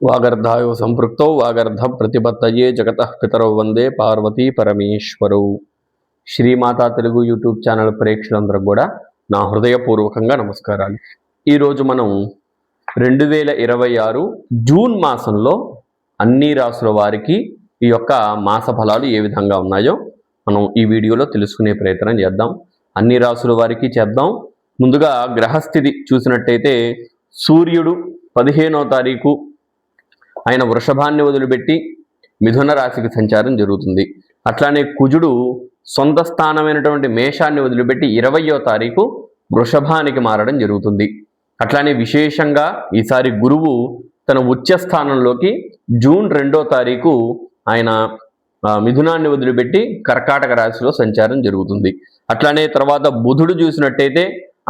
వాగర్ధాయో సంపృక్తౌ వాగర్ధ ప్రతిపత్తయే జగతః పితరౌ వందే Parvati పరమేశ్వరౌ. Shri Mata Telugu YouTube channel ప్రేక్షకులందరికీ కూడా నా హృదయపూర్వకంగా నమస్కారాలు. ఈరోజు మనం 2026 జూన్ మాసంలో అన్ని రాసుల వారికి ఈ యొక్క మాస ఫలాలు ఏ విధంగా ఉన్నాయో మనం ఈ వీడియోలో తెలుసుకునే ప్రయత్నం చేద్దాం. అన్ని రాసుల వారికి చేద్దాం. ముందుగా గ్రహస్థితి చూసినట్టయితే సూర్యుడు 15వ తారీఖు ఆయన వృషభాన్ని వదిలిపెట్టి మిథున రాశికి సంచారం జరుగుతుంది. అట్లానే కుజుడు సొంత స్థానమైనటువంటి మేషాన్ని వదిలిపెట్టి 20వ తారీఖు వృషభానికి మారడం జరుగుతుంది. అట్లానే విశేషంగా ఈసారి గురువు తన ఉచ్చ స్థానంలోకి జూన్ 2వ తారీఖు ఆయన మిథునాన్ని వదిలిపెట్టి కర్కాటక రాశిలో సంచారం జరుగుతుంది. అట్లానే తర్వాత బుధుడు చూసినట్టయితే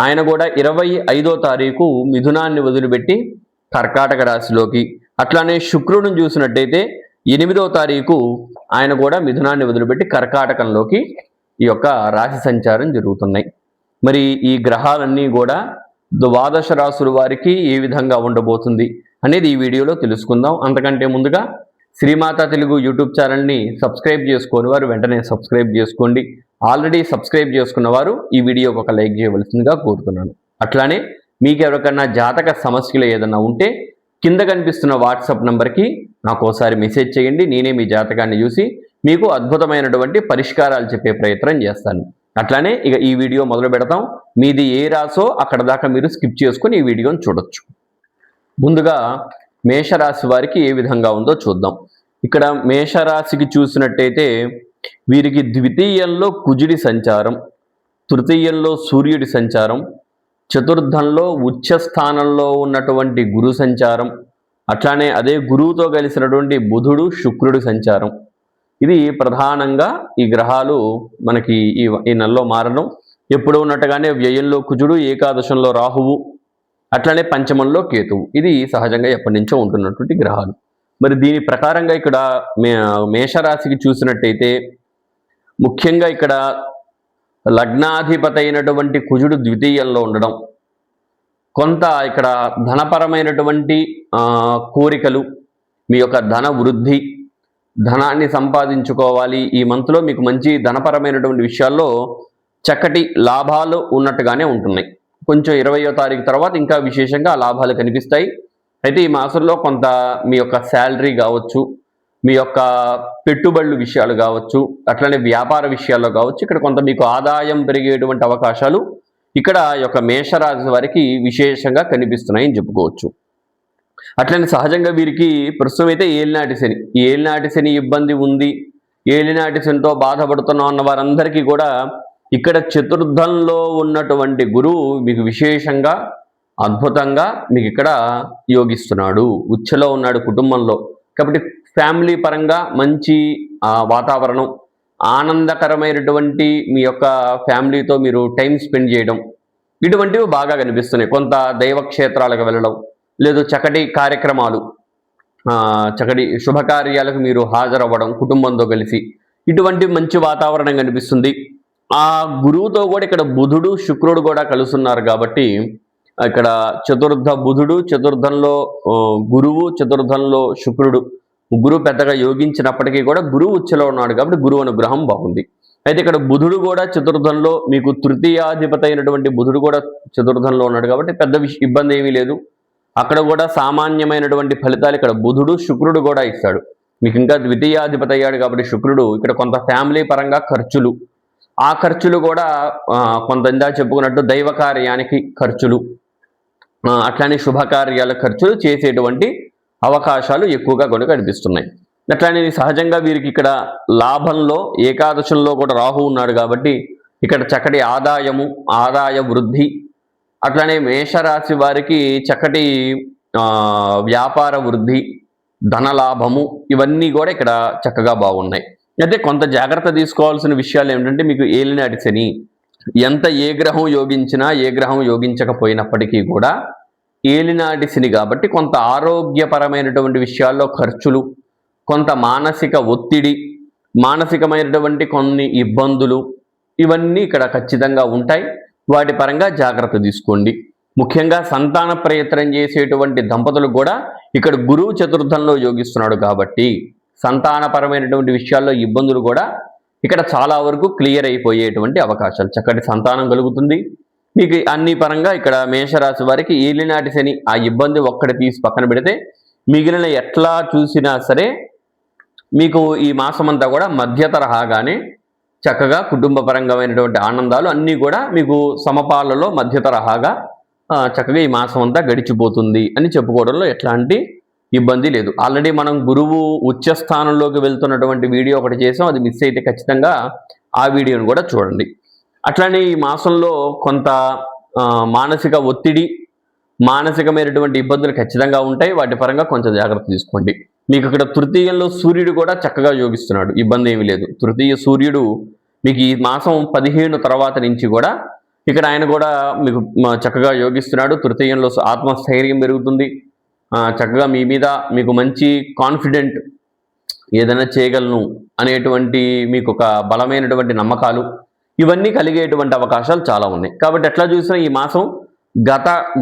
ఆయన కూడా 25వ తారీఖు మిథునాన్ని వదిలిపెట్టి కర్కాటక రాశిలోకి, అట్లానే శుక్రుడిని చూసినట్టయితే 8వ తారీఖు ఆయన కూడా మిథునాన్ని వదిలిపెట్టి కర్కాటకంలోకి ఈ యొక్క రాశి సంచారం జరుగుతున్నాయి. మరి ఈ గ్రహాలన్నీ కూడా ద్వాదశ రాశుల వారికి ఏ విధంగా ఉండబోతుంది అనేది ఈ వీడియోలో తెలుసుకుందాం. అంతకంటే ముందుగా శ్రీమాతా తెలుగు యూట్యూబ్ ఛానల్ని సబ్స్క్రైబ్ చేసుకుని వారు వెంటనే సబ్స్క్రైబ్ చేసుకోండి. ఆల్రెడీ సబ్స్క్రైబ్ చేసుకున్న వారు ఈ వీడియోకి ఒక లైక్ చేయవలసిందిగా కోరుతున్నాను. అట్లానే మీకు ఎవరికన్నా జాతక సమస్యలు ఏదన్నా ఉంటే కింద కనిపిస్తున్న వాట్సాప్ నంబర్కి నాకు ఒకసారి మెసేజ్ చేయండి. నేనే మీ జాతకాన్ని చూసి మీకు అద్భుతమైనటువంటి పరిష్కారాలు చెప్పే ప్రయత్నం చేస్తాను. అట్లానే ఇక ఈ వీడియో మొదలు పెడతాం. మీది ఏ రాసో అక్కడ దాకా మీరు స్కిప్ చేసుకుని ఈ వీడియోని చూడొచ్చు. ముందుగా మేషరాశి వారికి ఏ విధంగా ఉందో చూద్దాం. ఇక్కడ మేషరాశికి చూసినట్టయితే వీరికి ద్వితీయంలో కుజుడి సంచారం, తృతీయంలో సూర్యుడి సంచారం, చతుర్థంలో ఉచ్చ స్థానంలో ఉన్నటువంటి గురు సంచారం, అట్లానే అదే గురువుతో కలిసినటువంటి బుధుడు శుక్రుడి సంచారం. ఇది ప్రధానంగా ఈ గ్రహాలు మనకి ఈ నెలలో మారడం. ఎప్పుడు ఉన్నట్టుగానే వ్యయంలో కుజుడు, ఏకాదశంలో రాహువు, అట్లనే పంచమంలో కేతువు. ఇది సహజంగా ఎప్పటి నుంచో ఉంటున్నటువంటి గ్రహాలు. మరి దీని ప్రకారంగా ఇక్కడ మేషరాశికి చూసినట్టయితే ముఖ్యంగా ఇక్కడ లగ్నాధిపతి అయినటువంటి కుజుడు ద్వితీయంలో ఉండడం, కొంత ఇక్కడ ధనపరమైనటువంటి కోరికలు, మీ యొక్క ధన వృద్ధి, ధనాన్ని సంపాదించుకోవాలి, ఈ మంత్లో మీకు మంచి ధనపరమైనటువంటి విషయాల్లో చక్కటి లాభాలు ఉన్నట్టుగానే ఉంటున్నాయి. కొంచెం 20వ తారీఖు తర్వాత ఇంకా విశేషంగా లాభాలు కనిపిస్తాయి. అయితే ఈ మాసంలో కొంత మీ యొక్క శాలరీ కావచ్చు, మీ యొక్క పెట్టుబడులు విషయాలు కావచ్చు, అట్లనే వ్యాపార విషయాల్లో కావచ్చు, ఇక్కడ కొంత మీకు ఆదాయం పెరిగేటువంటి అవకాశాలు ఇక్కడ యొక్క మేషరాశి వారికి విశేషంగా కనిపిస్తున్నాయని చెప్పుకోవచ్చు. అట్లనే సహజంగా వీరికి ప్రస్తుతం అయితే ఏలినాటి శని, ఈ ఏలినాటి శని ఇబ్బంది ఉంది, ఏలినాటి శనితో బాధపడుతున్నాం అన్న వారందరికీ కూడా ఇక్కడ చతుర్థంలో ఉన్నటువంటి గురువు మీకు విశేషంగా అద్భుతంగా మీకు ఇక్కడ యోగిస్తున్నాడు, ఉచ్చలో ఉన్నాడు కుటుంబంలో. కాబట్టి ఫ్యామిలీ పరంగా మంచి వాతావరణం, ఆనందకరమైనటువంటి మీ యొక్క ఫ్యామిలీతో మీరు టైం స్పెండ్ చేయడం, ఇటువంటివి బాగా కనిపిస్తున్నాయి. కొంత దైవక్షేత్రాలకు వెళ్ళడం, లేదు చక్కటి కార్యక్రమాలు, చక్కటి శుభకార్యాలకు మీరు హాజరవ్వడం కుటుంబంతో కలిసి, ఇటువంటి మంచి వాతావరణం కనిపిస్తుంది. ఆ గురువుతో కూడా ఇక్కడ బుధుడు శుక్రుడు కూడా కలుస్తున్నారు కాబట్టి ఇక్కడ చతుర్థ బుధుడు, చతుర్థంలో గురువు, చతుర్థంలో శుక్రుడు, గురువు పెద్దగా యోగించినప్పటికీ కూడా గురువు ఉచ్చలో ఉన్నాడు కాబట్టి గురువు అనుగ్రహం బాగుంది. అయితే ఇక్కడ బుధుడు కూడా చతుర్థంలో, మీకు తృతీయాధిపతి అయినటువంటి బుధుడు కూడా చతుర్థంలో ఉన్నాడు కాబట్టి పెద్ద ఇబ్బంది ఏమీ లేదు. అక్కడ కూడా సామాన్యమైనటువంటి ఫలితాలు ఇక్కడ బుధుడు శుక్రుడు కూడా ఇస్తాడు. మీకు ఇంకా ద్వితీయాధిపతి అయ్యాడు కాబట్టి శుక్రుడు ఇక్కడ కొంత ఫ్యామిలీ పరంగా ఖర్చులు, ఆ ఖర్చులు కూడా కొంత ఇందా చెప్పుకున్నట్టు దైవ కార్యానికి ఖర్చులు, అట్లానే శుభకార్యాల ఖర్చులు చేసేటువంటి అవకాశాలు ఎక్కువగా కూడా కనిపిస్తున్నాయి. అట్లానే సహజంగా వీరికి ఇక్కడ లాభంలో ఏకాదశంలో కూడా రాహు ఉన్నాడు కాబట్టి ఇక్కడ చక్కటి ఆదాయము, ఆదాయ వృద్ధి, అట్లానే మేషరాశి వారికి చక్కటి వ్యాపార వృద్ధి, ధనలాభము, ఇవన్నీ కూడా ఇక్కడ చక్కగా బాగున్నాయి. అయితే కొంత జాగ్రత్త తీసుకోవాల్సిన విషయాలు ఏమిటంటే మీకు ఏలినాటి శని ఎంత ఏ గ్రహం యోగించినా ఏ గ్రహం యోగించకపోయినప్పటికీ కూడా ఏలినాటి శని కాబట్టి కొంత ఆరోగ్యపరమైనటువంటి విషయాల్లో ఖర్చులు, కొంత మానసిక ఒత్తిడి, మానసికమైనటువంటి కొన్ని ఇబ్బందులు, ఇవన్నీ ఇక్కడ ఖచ్చితంగా ఉంటాయి. వాటి పరంగా జాగ్రత్త తీసుకోండి. ముఖ్యంగా సంతాన ప్రయత్నం చేసేటువంటి దంపతులకు కూడా ఇక్కడ గురువు చతుర్థంలో యోగిస్తున్నాడు కాబట్టి సంతానపరమైనటువంటి విషయాల్లో ఇబ్బందులు కూడా ఇక్కడ చాలా వరకు క్లియర్ అయిపోయేటువంటి అవకాశాలు, చక్కటి సంతానం కలుగుతుంది మీకు. అన్ని పరంగా ఇక్కడ మేషరాశి వారికి ఏలినాటి శని ఆ ఇబ్బంది ఒక్కటి తీసి పక్కన పెడితే మిగిలిన ఎట్లా చూసినా సరే మీకు ఈ మాసమంతా కూడా మధ్య తరహాగానే చక్కగా కుటుంబపరంగమైనటువంటి ఆనందాలు అన్నీ కూడా మీకు సమపాలలో మధ్య తరహాగా చక్కగా ఈ మాసం అంతా గడిచిపోతుంది అని చెప్పుకోవడంలో ఎట్లాంటి ఇబ్బంది లేదు. ఆల్రెడీ మనం గురువు ఉచ్చస్థానంలోకి వెళ్తున్నటువంటి వీడియో ఒకటి చేసాం, అది మిస్ అయితే ఖచ్చితంగా ఆ వీడియోను కూడా చూడండి. అట్లానే ఈ మాసంలో కొంత మానసిక ఒత్తిడి, మానసికమైనటువంటి ఇబ్బందులు ఖచ్చితంగా ఉంటాయి. వాటి పరంగా కొంచెం జాగ్రత్త తీసుకోండి. మీకు ఇక్కడ తృతీయంలో సూర్యుడు కూడా చక్కగా యోగిస్తున్నాడు, ఇబ్బంది ఏమీ లేదు. తృతీయ సూర్యుడు మీకు ఈ మాసం 15 తర్వాత నుంచి కూడా ఇక్కడ ఆయన కూడా మీకు చక్కగా యోగిస్తున్నాడు. తృతీయంలో ఆత్మస్థైర్యం పెరుగుతుంది, చక్కగా మీ మీద మీకు మంచి కాన్ఫిడెంట్, ఏదైనా చేయగలను అనేటువంటి మీకు ఒక బలమైనటువంటి నమ్మకాలు ఇవన్నీ కలిగేటువంటి అవకాశాలు చాలా ఉన్నాయి. కాబట్టి ఎట్లా చూసినా ఈ మాసం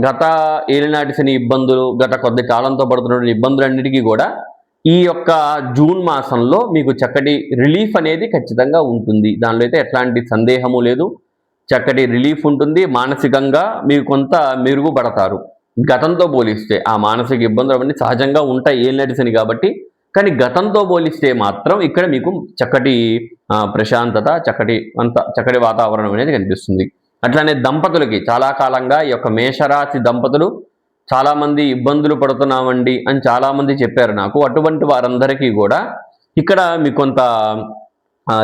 గత ఏలినాటి శని ఇబ్బందులు, గత కొద్ది కాలంతో పడుతున్న ఇబ్బందులన్నిటికీ కూడా ఈ యొక్క జూన్ మాసంలో మీకు చక్కటి రిలీఫ్ అనేది ఖచ్చితంగా ఉంటుంది. దానిలో అయితే ఎట్లాంటి సందేహము లేదు. చక్కటి రిలీఫ్ ఉంటుంది. మానసికంగా మీకు కొంత మెరుగుపడతారు. గతంతో పోలిస్తే ఆ మానసిక ఇబ్బందులు అవన్నీ సహజంగా ఉంటాయి ఏలినాటి శని కాబట్టి, కానీ గతంతో పోలిస్తే మాత్రం ఇక్కడ మీకు చక్కటి ప్రశాంతత, చక్కటి వాతావరణం అనేది కనిపిస్తుంది. అట్లానే దంపతులకి చాలా కాలంగా ఈ యొక్క మేషరాశి దంపతులు చాలామంది ఇబ్బందులు పడుతున్నామండి అని చాలామంది చెప్పారు నాకు. అటువంటి వారందరికీ కూడా ఇక్కడ మీకు కొంత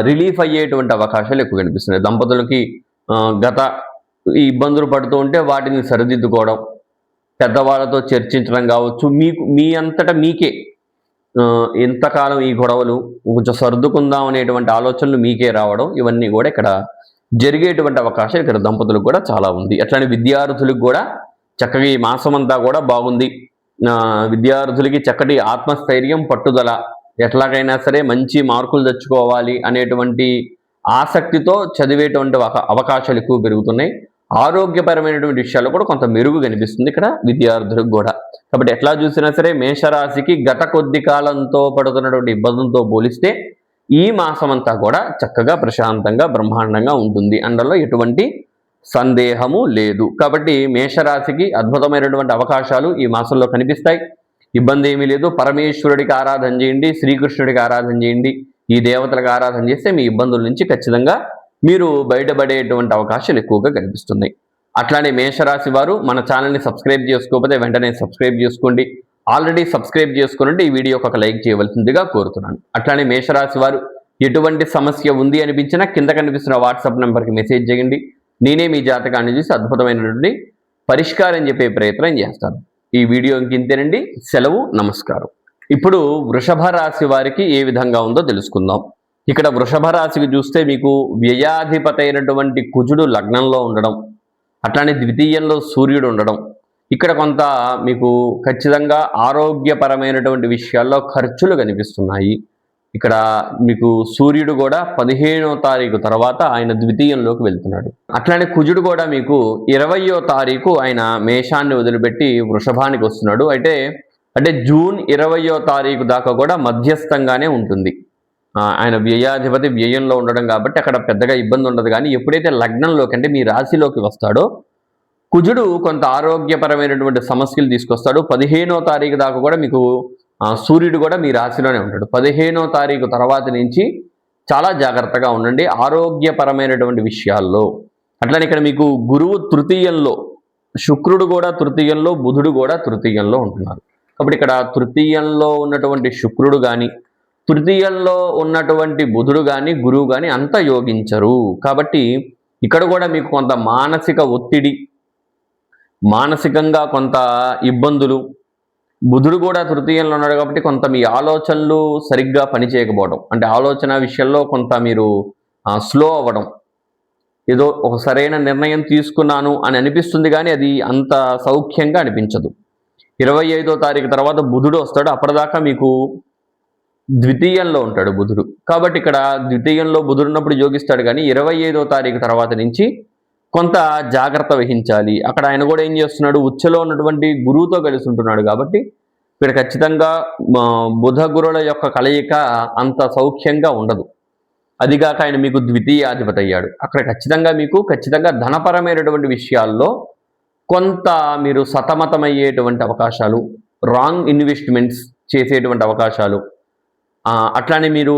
రిలీఫ్ అయ్యేటువంటి అవకాశాలు ఎక్కువ కనిపిస్తున్నాయి. దంపతులకి గత ఈ ఇబ్బందులు పడుతూ ఉంటే వాటిని సరిదిద్దుకోవడం, పెద్దవాళ్ళతో చర్చించడం కావచ్చు, మీ అంతటా మీకే ఎంతకాలం ఈ గొడవలు కొంచెం సర్దుకుందాం అనేటువంటి ఆలోచనలు మీకే రావడం, ఇవన్నీ కూడా ఇక్కడ జరిగేటువంటి అవకాశం ఇక్కడ దంపతులకు కూడా చాలా ఉంది. అట్లానే విద్యార్థులకు కూడా చక్కగా ఈ మాసం అంతా కూడా బాగుంది. విద్యార్థులకి చక్కటి ఆత్మస్థైర్యం, పట్టుదల, ఎట్లాగైనా సరే మంచి మార్కులు తెచ్చుకోవాలి అనేటువంటి ఆసక్తితో చదివేటువంటి అవకాశాలు ఎక్కువ పెరుగుతున్నాయి. ఆరోగ్యపరమైనటువంటి విషయాల్లో కూడా కొంత మెరుగు కనిపిస్తుంది ఇక్కడ విద్యార్థులకు కూడా. కాబట్టి ఎట్లా చూసినా సరే మేషరాశికి గత కొద్ది కాలంతో పడుతున్నటువంటి ఇబ్బందులతో పోలిస్తే ఈ మాసం అంతా కూడా చక్కగా ప్రశాంతంగా బ్రహ్మాండంగా ఉంటుంది, అందులో ఎటువంటి సందేహము లేదు. కాబట్టి మేషరాశికి అద్భుతమైనటువంటి అవకాశాలు ఈ మాసంలో కనిపిస్తాయి. ఇబ్బంది ఏమీ లేదు. పరమేశ్వరుడికి ఆరాధన చేయండి, శ్రీకృష్ణుడికి ఆరాధన చేయండి, ఈ దేవతలకు ఆరాధన చేస్తే మీ ఇబ్బందుల నుంచి ఖచ్చితంగా మీరు బయటపడేటువంటి అవకాశాలు ఎక్కువగా కనిపిస్తున్నాయి. అట్లానే మేషరాశి వారు మన ఛానల్ని సబ్స్క్రైబ్ చేసుకోకపోతే వెంటనే సబ్స్క్రైబ్ చేసుకోండి. ఆల్రెడీ సబ్స్క్రైబ్ చేసుకున్నట్టు ఈ వీడియోకి ఒక లైక్ చేయవలసిందిగా కోరుతున్నాను. అట్లానే మేషరాశి వారు ఎటువంటి సమస్య ఉంది అనిపించినా కింద కనిపిస్తున్న వాట్సాప్ నెంబర్కి మెసేజ్ చేయండి. నేనే మీ జాతకాన్ని చూసి అద్భుతమైనటువంటి పరిష్కారం చెప్పే ప్రయత్నం చేస్తాను. ఈ వీడియో ఇంతేనండి. సెలవు, నమస్కారం. ఇప్పుడు వృషభ రాశి వారికి ఏ విధంగా ఉందో తెలుసుకుందాం. ఇక్కడ వృషభ రాశికి చూస్తే మీకు వ్యయాధిపతి అయినటువంటి కుజుడు లగ్నంలో ఉండడం, అట్లానే ద్వితీయంలో సూర్యుడు ఉండడం, ఇక్కడ కొంత మీకు ఖచ్చితంగా ఆరోగ్యపరమైనటువంటి విషయాల్లో ఖర్చులు కనిపిస్తున్నాయి. ఇక్కడ మీకు సూర్యుడు కూడా 15వ తారీఖు తర్వాత ఆయన ద్వితీయంలోకి వెళ్తున్నాడు. అట్లానే కుజుడు కూడా మీకు 20వ తారీఖు ఆయన మేషాన్ని వదిలిపెట్టి వృషభానికి వస్తున్నాడు. అంటే జూన్ 20వ తారీఖు దాకా కూడా మధ్యస్థంగానే ఉంటుంది. ఆయన వ్యయాధిపతి వ్యయంలో ఉండడం కాబట్టి అక్కడ పెద్దగా ఇబ్బంది ఉండదు. కానీ ఎప్పుడైతే లగ్నంలోకి అంటే మీ రాశిలోకి వస్తాడో కుజుడు కొంత ఆరోగ్యపరమైనటువంటి సమస్యలు తీసుకొస్తాడు. 15వ తారీఖు దాకా కూడా మీకు సూర్యుడు కూడా మీ రాశిలోనే ఉంటాడు. 15వ తారీఖు తర్వాత నుంచి చాలా జాగ్రత్తగా ఉండండి ఆరోగ్యపరమైనటువంటి విషయాల్లో. అట్లనే ఇక్కడ మీకు గురువు తృతీయంలో, శుక్రుడు కూడా తృతీయంలో, బుధుడు కూడా తృతీయంలో ఉంటున్నారు. కాబట్టి ఇక్కడ తృతీయంలో ఉన్నటువంటి శుక్రుడు కానీ, తృతీయంలో ఉన్నటువంటి బుధుడు కానీ, గురువు కానీ అంత యోగించరు. కాబట్టి ఇక్కడ కూడా మీకు కొంత మానసిక ఒత్తిడి, మానసికంగా కొంత ఇబ్బందులు, బుధుడు కూడా తృతీయంలో ఉన్నాడు కాబట్టి కొంత మీ ఆలోచనలు సరిగ్గా పనిచేయకపోవడం, అంటే ఆలోచన విషయంలో కొంత మీరు స్లో అవ్వడం, ఏదో ఒక సరైన నిర్ణయం తీసుకున్నాను అని అనిపిస్తుంది కానీ అది అంత సౌఖ్యంగా అనిపించదు. 25వ తారీఖు తర్వాత బుధుడు వస్తాడు. అప్పటిదాకా మీకు ద్వితీయంలో ఉంటాడు బుధుడు. కాబట్టి ఇక్కడ ద్వితీయంలో బుధుడు ఉన్నప్పుడు యోగిస్తాడు కానీ 25వ తారీఖు తర్వాత నుంచి కొంత జాగ్రత్త వహించాలి. అక్కడ ఆయన కూడా ఏం చేస్తున్నాడు, ఉచ్చలో ఉన్నటువంటి గురువుతో కలిసి ఉంటున్నాడు కాబట్టి ఇక్కడ ఖచ్చితంగా బుధ గురుల యొక్క కలయిక అంత సౌఖ్యంగా ఉండదు. అదిగాక ఆయన మీకు ద్వితీయాధిపతి అయ్యాడు. అక్కడ ఖచ్చితంగా ధనపరమైనటువంటి విషయాల్లో కొంత మీరు సతమతమయ్యేటువంటి అవకాశాలు, రాంగ్ ఇన్వెస్ట్మెంట్స్ చేసేటువంటి అవకాశాలు, అట్లానే మీరు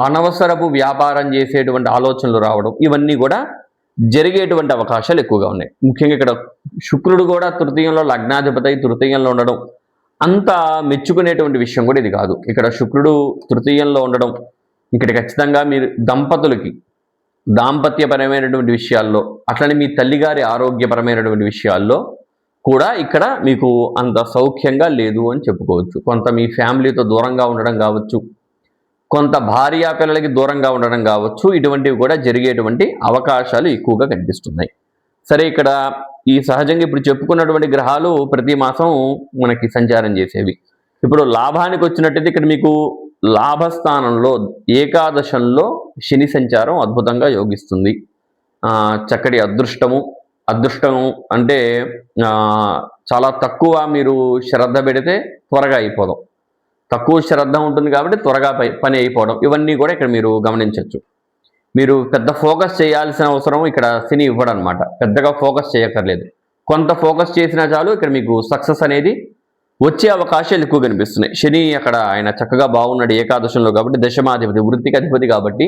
అనవసరపు వ్యాపారం చేసేటువంటి ఆలోచనలు రావడం, ఇవన్నీ కూడా జరిగేటువంటి అవకాశాలు ఎక్కువగా ఉన్నాయి. ముఖ్యంగా ఇక్కడ శుక్రుడు కూడా తృతీయంలో లగ్నాధిపతి తృతీయంలో ఉండడం అంత మెచ్చుకునేటువంటి విషయం కూడా ఇది కాదు. ఇక్కడ శుక్రుడు తృతీయంలో ఉండడం ఇక్కడ ఖచ్చితంగా మీరు దంపతులకి దాంపత్యపరమైనటువంటి విషయాల్లో, అట్లనే మీ తల్లిగారి ఆరోగ్యపరమైనటువంటి విషయాల్లో కూడా ఇక్కడ మీకు అంత సౌఖ్యంగా లేదు అని చెప్పుకోవచ్చు. కొంత మీ ఫ్యామిలీతో దూరంగా ఉండడం కావచ్చు, కొంత భార్యా పిల్లలకి దూరంగా ఉండడం కావచ్చు, ఇటువంటివి కూడా జరిగేటువంటి అవకాశాలు ఎక్కువగా కనిపిస్తున్నాయి. సరే, ఇక్కడ ఈ సహజంగా ఇప్పుడు చెప్పుకున్నటువంటి గ్రహాలు ప్రతి మాసం మనకి సంచారం చేసేవి. ఇప్పుడు లాభానికి వచ్చినట్టయితే ఇక్కడ మీకు లాభస్థానంలో ఏకాదశంలో శని సంచారం అద్భుతంగా యోగిస్తుంది. చక్కటి అదృష్టం అంటే చాలా తక్కువ మీరు శ్రద్ధ పెడితే త్వరగా అయిపోవడం, తక్కువ శ్రద్ధ ఉంటుంది కాబట్టి త్వరగా పని అయిపోవడం, ఇవన్నీ కూడా ఇక్కడ మీరు గమనించవచ్చు. మీరు పెద్ద ఫోకస్ చేయాల్సిన అవసరం ఇక్కడ శని ఇవ్వడం అనమాట. పెద్దగా ఫోకస్ చేయక్కర్లేదు, కొంత ఫోకస్ చేసినా చాలు ఇక్కడ మీకు సక్సెస్ అనేది వచ్చే అవకాశాలు ఎక్కువ కనిపిస్తున్నాయి. శని అక్కడ ఆయన చక్కగా బాగున్నాడు ఏకాదశంలో కాబట్టి, దశమాధిపతి వృత్తికి అధిపతి కాబట్టి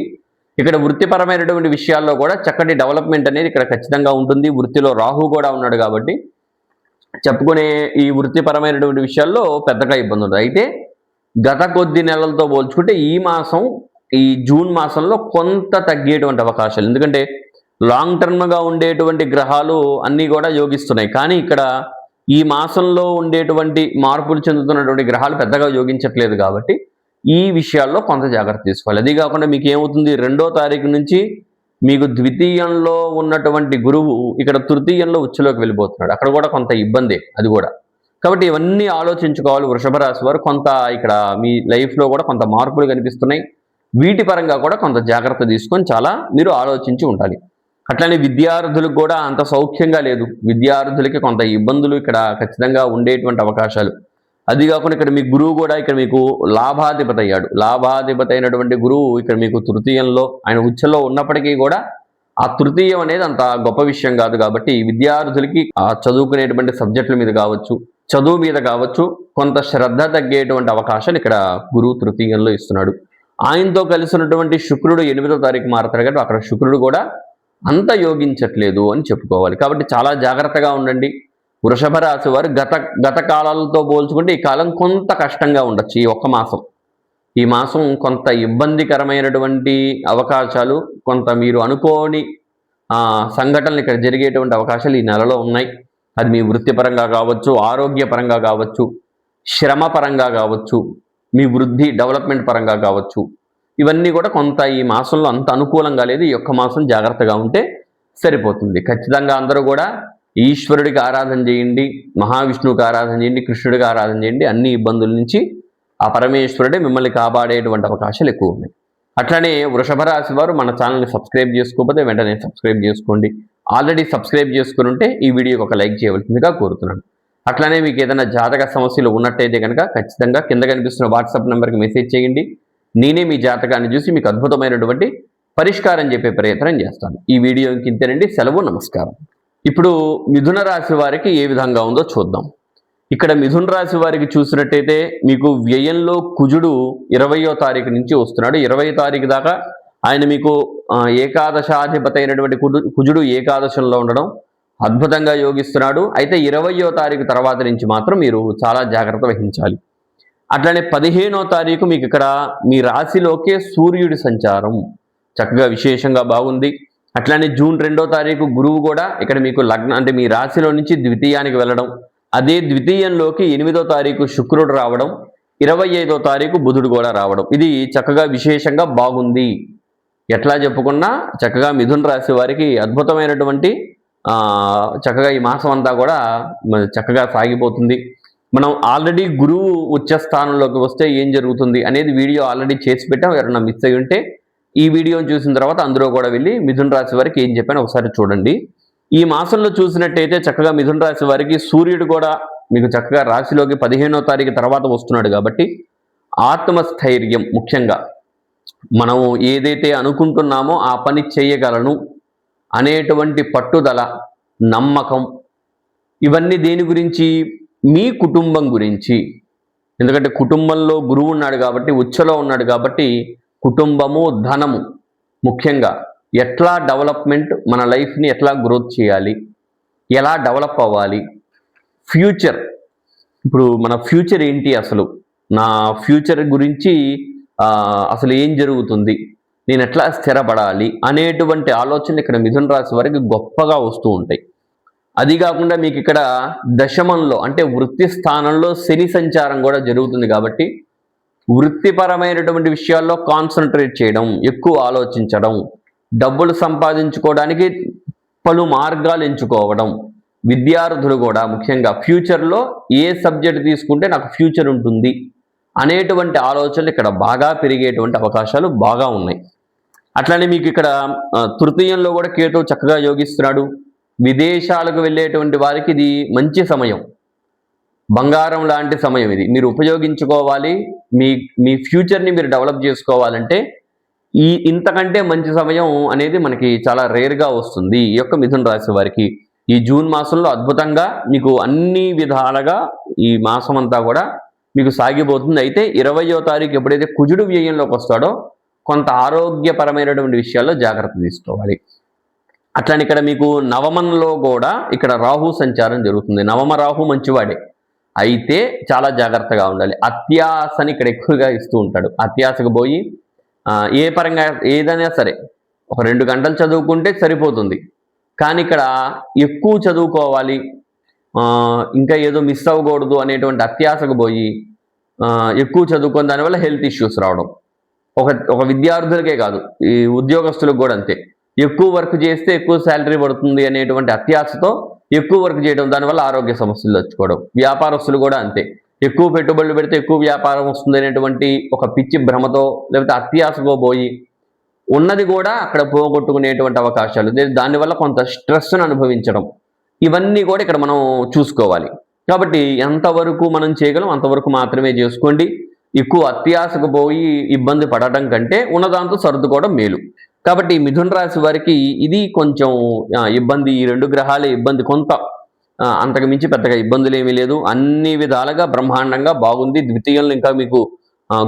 ఇక్కడ వృత్తిపరమైనటువంటి విషయాల్లో కూడా చక్కటి డెవలప్మెంట్ అనేది ఇక్కడ ఖచ్చితంగా ఉంటుంది. వృత్తిలో రాహు కూడా ఉన్నాడు కాబట్టి చెప్పుకునే ఈ వృత్తిపరమైనటువంటి విషయాల్లో పెద్దగా ఇబ్బంది ఉండదు. అయితే గత కొద్ది నెలలతో పోల్చుకుంటే ఈ జూన్ మాసంలో కొంత తగ్గేటువంటి అవకాశాలు, ఎందుకంటే లాంగ్ టర్మ్గా ఉండేటువంటి గ్రహాలు అన్నీ కూడా యోగిస్తున్నాయి. కానీ ఇక్కడ ఈ మాసంలో ఉండేటువంటి మార్పులు చెందుతున్నటువంటి గ్రహాలు పెద్దగా యోగించట్లేదు కాబట్టి ఈ విషయాల్లో కొంత జాగ్రత్త తీసుకోవాలి. అది కాకుండా మీకు ఏమవుతుంది, 2వ తారీఖు నుంచి మీకు ద్వితీయంలో ఉన్నటువంటి గురువు ఇక్కడ తృతీయంలో ఉచ్చులోకి వెళ్ళిపోతున్నాడు. అక్కడ కూడా కొంత ఇబ్బందే అది కూడా. కాబట్టి ఇవన్నీ ఆలోచించుకోవాలి వృషభ రాశి వారు. కొంత ఇక్కడ మీ లైఫ్లో కూడా కొంత మార్పులు కనిపిస్తున్నాయి. వీటి పరంగా కూడా కొంత జాగ్రత్త తీసుకొని చాలా మీరు ఆలోచించి ఉండాలి. అట్లనే విద్యార్థులకు కూడా అంత సౌఖ్యంగా లేదు. విద్యార్థులకి కొంత ఇబ్బందులు ఇక్కడ ఖచ్చితంగా ఉండేటువంటి అవకాశాలు. అది కాకుండా ఇక్కడ మీ గురువు కూడా ఇక్కడ మీకు లాభాధిపతి అయ్యాడు. లాభాధిపతి అయినటువంటి గురువు ఇక్కడ మీకు తృతీయంలో ఆయన ఉచ్చలో ఉన్నప్పటికీ కూడా ఆ తృతీయం అనేది అంత గొప్ప విషయం కాదు. కాబట్టి విద్యార్థులకి ఆ చదువుకునేటువంటి సబ్జెక్టుల మీద కావచ్చు, చదువు మీద కావచ్చు, కొంత శ్రద్ధ తగ్గేటువంటి అవకాశాలు ఇక్కడ గురువు తృతీయంలో ఇస్తున్నాడు. ఆయనతో కలిసి ఉన్నటువంటి శుక్రుడు 8వ తారీఖు మారుతాడు కాబట్టి అక్కడ శుక్రుడు కూడా అంత యోగించట్లేదు అని చెప్పుకోవాలి. కాబట్టి చాలా జాగ్రత్తగా ఉండండి వృషభ రాశి వారు. గత కాలాలతో పోల్చుకుంటే ఈ కాలం కొంత కష్టంగా ఉండొచ్చు. ఈ మాసం కొంత ఇబ్బందికరమైనటువంటి అవకాశాలు, కొంత మీరు అనుకోని సంఘటనలు ఇక్కడ జరిగేటువంటి అవకాశాలు ఈ నెలలో ఉన్నాయి. అది మీ వృత్తిపరంగా కావచ్చు, ఆరోగ్యపరంగా కావచ్చు, శ్రమ పరంగా కావచ్చు, మీ వృద్ధి డెవలప్మెంట్ పరంగా కావచ్చు, ఇవన్నీ కూడా కొంత ఈ మాసంలో అంత అనుకూలంగా లేదు. ఈ ఒక్క మాసం జాగ్రత్తగా ఉంటే సరిపోతుంది. ఖచ్చితంగా అందరూ కూడా ఈశ్వరుడికి ఆరాధన చేయండి, మహావిష్ణువుకి ఆరాధన చేయండి, కృష్ణుడికి ఆరాధన చేయండి. అన్ని ఇబ్బందుల నుంచి ఆ పరమేశ్వరుడే మిమ్మల్ని కాపాడేటువంటి అవకాశాలు ఎక్కువ ఉన్నాయి. అట్లనే వృషభ రాశి వారు మన ఛానల్ని సబ్స్క్రైబ్ చేసుకోకపోతే వెంటనే సబ్స్క్రైబ్ చేసుకోండి. ఆల్రెడీ సబ్స్క్రైబ్ చేసుకుని ఉంటే ఈ వీడియోకి ఒక లైక్ చేయవలసిందిగా కోరుతున్నాను. అట్లనే మీకు ఏదైనా జాతక సమస్యలు ఉన్నట్టయితే కనుక ఖచ్చితంగా కింద కనిపిస్తున్న వాట్సాప్ నెంబర్కి మెసేజ్ చేయండి. నేనే మీ జాతకాన్ని చూసి మీకు అద్భుతమైనటువంటి పరిష్కారం చెప్పే ప్రయత్నం చేస్తాను. ఈ వీడియో ఇంతేనండి. సెలవు, నమస్కారం. ఇప్పుడు మిథున రాశి వారికి ఏ విధంగా ఉందో చూద్దాం. ఇక్కడ మిథున రాశి వారికి చూసినట్టయితే మీకు వ్యయంలో కుజుడు 20వ తారీఖు నుంచి వస్తున్నాడు. 20వ తారీఖు దాకా ఆయన మీకు ఏకాదశాధిపతి అయినటువంటి కుజుడు ఏకాదశంలో ఉండడం అద్భుతంగా యోగిస్తున్నాడు. అయితే 20వ తారీఖు తర్వాత నుంచి మాత్రం మీరు చాలా జాగ్రత్త వహించాలి. అట్లనే 15వ తారీఖు మీకు ఇక్కడ మీ రాశిలోకే సూర్యుడి సంచారం చక్కగా విశేషంగా బాగుంది. అట్లానే జూన్ 2వ తారీఖు గురువు కూడా ఇక్కడ మీకు లగ్నం అంటే మీ రాశిలో నుంచి ద్వితీయానికి వెళ్ళడం, అదే ద్వితీయంలోకి 8వ తారీఖు శుక్రుడు రావడం, 25వ తారీఖు బుధుడు కూడా రావడం, ఇది చక్కగా విశేషంగా బాగుంది. ఎట్లా చెప్పుకున్నా చక్కగా మిథున రాశి వారికి అద్భుతమైనటువంటి చక్కగా ఈ మాసం అంతా కూడా చక్కగా సాగిపోతుంది. మనం ఆల్రెడీ గురువు ఉచ్చ స్థానంలోకి వస్తే ఏం జరుగుతుంది అనేది వీడియో ఆల్రెడీ చేసి పెట్టాం. ఎవరైనా మిస్ అయ్యి ఉంటే ఈ వీడియోని చూసిన తర్వాత అందులో కూడా వెళ్ళి మిథున రాశి వారికి ఏం చెప్పానో ఒకసారి చూడండి. ఈ మాసంలో చూసినట్టయితే చక్కగా మిథున రాశి వారికి సూర్యుడు కూడా మీకు చక్కగా రాశిలోకి 15వ తారీఖు తర్వాత వస్తున్నాడు కాబట్టి ఆత్మస్థైర్యం, ముఖ్యంగా మనం ఏదైతే అనుకుంటున్నామో ఆ పని చేయగలను అనేటువంటి పట్టుదల, నమ్మకం, ఇవన్నీ దేని గురించి? మీ కుటుంబం గురించి. ఎందుకంటే కుటుంబంలో గురువు ఉన్నాడు కాబట్టి, ఉచ్చలో ఉన్నాడు కాబట్టి కుటుంబము, ధనము, ముఖ్యంగా ఎట్లా డెవలప్మెంట్, మన లైఫ్ని ఎట్లా గ్రోత్ చేయాలి, ఎలా డెవలప్ అవ్వాలి, ఫ్యూచర్, ఇప్పుడు మన ఫ్యూచర్ ఏంటి, అసలు నా ఫ్యూచర్ గురించి అసలు ఏం జరుగుతుంది, నేను ఎట్లా స్థిరపడాలి అనేటువంటి ఆలోచనలు ఇక్కడ మిథున రాశి వారికి గొప్పగా వస్తూ ఉంటాయి. అది కాకుండా మీకు ఇక్కడ దశమంలో అంటే వృత్తి స్థానంలో శని సంచారం కూడా జరుగుతుంది కాబట్టి వృత్తిపరమైనటువంటి విషయాల్లో కాన్సన్ట్రేట్ చేయడం, ఎక్కువ ఆలోచించడం, డబ్బులు సంపాదించుకోవడానికి పలు మార్గాలు ఎంచుకోవడం, విద్యార్థులు కూడా ముఖ్యంగా ఫ్యూచర్లో ఏ సబ్జెక్ట్ తీసుకుంటే నాకు ఫ్యూచర్ ఉంటుంది అనేటువంటి ఆలోచనలు ఇక్కడ బాగా పెరిగేటువంటి అవకాశాలు బాగా ఉన్నాయి. అట్లానే మీకు ఇక్కడ తృతీయంలో కూడా కేతువు చక్కగా యోగిస్తున్నాడు. విదేశాలకు వెళ్ళేటువంటి వారికి ఇది మంచి సమయం, బంగారం లాంటి సమయం. ఇది మీరు ఉపయోగించుకోవాలి. మీ ఫ్యూచర్ని మీరు డెవలప్ చేసుకోవాలంటే ఇంతకంటే మంచి సమయం అనేది మనకి చాలా రేర్గా వస్తుంది ఈ యొక్క మిథున రాశి వారికి. ఈ జూన్ మాసంలో అద్భుతంగా మీకు అన్ని విధాలుగా ఈ మాసం అంతా కూడా మీకు సాగిపోతుంది. అయితే 20వ తారీఖు ఎప్పుడైతే కుజుడు వ్యయంలోకి వస్తాడో కొంత ఆరోగ్యపరమైనటువంటి విషయాల్లో జాగ్రత్త తీసుకోవాలి. అట్లానే ఇక్కడ మీకు నవమంలో కూడా ఇక్కడ రాహు సంచారం జరుగుతుంది. నవమ రాహు మంచివాడే, అయితే చాలా జాగ్రత్తగా ఉండాలి. అత్యాశని ఇక్కడ ఎక్కువగా ఇస్తూ ఉంటాడు. అత్యాశకు పోయి ఏ పరంగా ఏదైనా సరే ఒక 2 గంటలు చదువుకుంటే సరిపోతుంది, కానీ ఇక్కడ ఎక్కువ చదువుకోవాలి, ఇంకా ఏదో మిస్ అవ్వకూడదు అనేటువంటి అత్యాశకు పోయి ఎక్కువ చదువుకొని దానివల్ల హెల్త్ ఇష్యూస్ రావడం. ఒక విద్యార్థులకే కాదు, ఈ ఉద్యోగస్తులకు కూడా అంతే. ఎక్కువ వర్క్ చేస్తే ఎక్కువ శాలరీ పడుతుంది అనేటువంటి అత్యాశతో ఎక్కువ వర్క్ చేయడం, దానివల్ల ఆరోగ్య సమస్యలు తెచ్చుకోవడం. వ్యాపారస్తులు కూడా అంతే, ఎక్కువ పెట్టుబడులు పెడితే ఎక్కువ వ్యాపారం వస్తుంది అనేటువంటి ఒక పిచ్చి భ్రమతో లేకపోతే అత్యాశతో పోయి ఉన్నది కూడా అక్కడ పోగొట్టుకునేటువంటి అవకాశాలు, దానివల్ల కొంత స్ట్రెస్ను అనుభవించడం, ఇవన్నీ కూడా ఇక్కడ మనం చూసుకోవాలి. కాబట్టి ఎంతవరకు మనం చేయగలం అంతవరకు మాత్రమే చేసుకోండి. ఎక్కువ అత్యాశకు పోయి ఇబ్బంది పడటం కంటే ఉన్నదాంతో సర్దుకోవడం మేలు. కాబట్టి మిథున రాశి వారికి ఇది కొంచెం ఇబ్బంది, ఈ 2 గ్రహాలే ఇబ్బంది. కొంత అంతకు మించి పెద్దగా ఇబ్బందులు ఏమీ లేదు, అన్ని విధాలుగా బ్రహ్మాండంగా బాగుంది. ద్వితీయంలో ఇంకా మీకు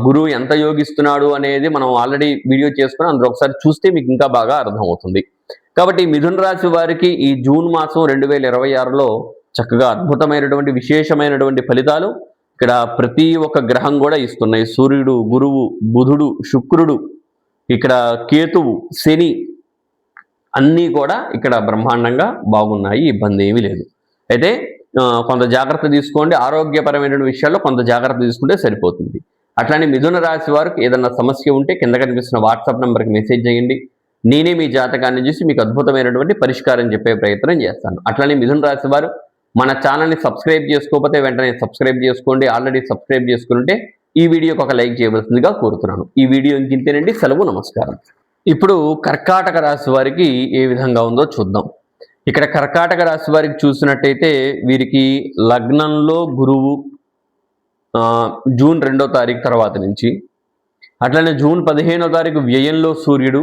గురువు ఎంత యోగిస్తున్నాడు అనేది మనం ఆల్రెడీ వీడియో చేసుకుని అందులో ఒకసారి చూస్తే మీకు ఇంకా బాగా అర్థమవుతుంది. కాబట్టి మిథున రాశి వారికి ఈ జూన్ మాసం 2026లో చక్కగా అద్భుతమైనటువంటి విశేషమైనటువంటి ఫలితాలు ఇక్కడ ప్రతి ఒక్క గ్రహం కూడా ఇస్తున్నాయి. సూర్యుడు, గురువు, బుధుడు, శుక్రుడు, ఇక్కడ కేతువు, శని, అన్నీ కూడా ఇక్కడ బ్రహ్మాండంగా బాగున్నాయి, ఇబ్బంది ఏమీ లేదు. అయితే కొంత జాగ్రత్త తీసుకోండి, ఆరోగ్యపరమైనటువంటి విషయాల్లో కొంత జాగ్రత్త తీసుకుంటే సరిపోతుంది. అట్లానే మిథున రాశి వారికి ఏదన్నా సమస్య ఉంటే కింద కనిపిస్తున్న వాట్సాప్ నెంబర్కి మెసేజ్ చేయండి. నేనే మీ జాతకాన్ని చూసి మీకు అద్భుతమైనటువంటి పరిష్కారం చెప్పే ప్రయత్నం చేస్తాను. అట్లానే మిథున రాశి వారు మన ఛానల్ని సబ్స్క్రైబ్ చేసుకోకపోతే వెంటనే సబ్స్క్రైబ్ చేసుకోండి. ఆల్రెడీ సబ్స్క్రైబ్ చేసుకుంటే ఈ వీడియోకి ఒక లైక్ చేయవలసిందిగా కోరుతున్నాను. ఈ వీడియో ఇంకింతేనండి. సెలవు, నమస్కారం. ఇప్పుడు కర్కాటక రాశి వారికి ఏ విధంగా ఉందో చూద్దాం. ఇక్కడ కర్కాటక రాశి వారికి చూసినట్టయితే వీరికి లగ్నంలో గురువు జూన్ 2వ తారీఖు తర్వాత నుంచి, అట్లనే జూన్ 15వ తారీఖు వ్యయంలో సూర్యుడు,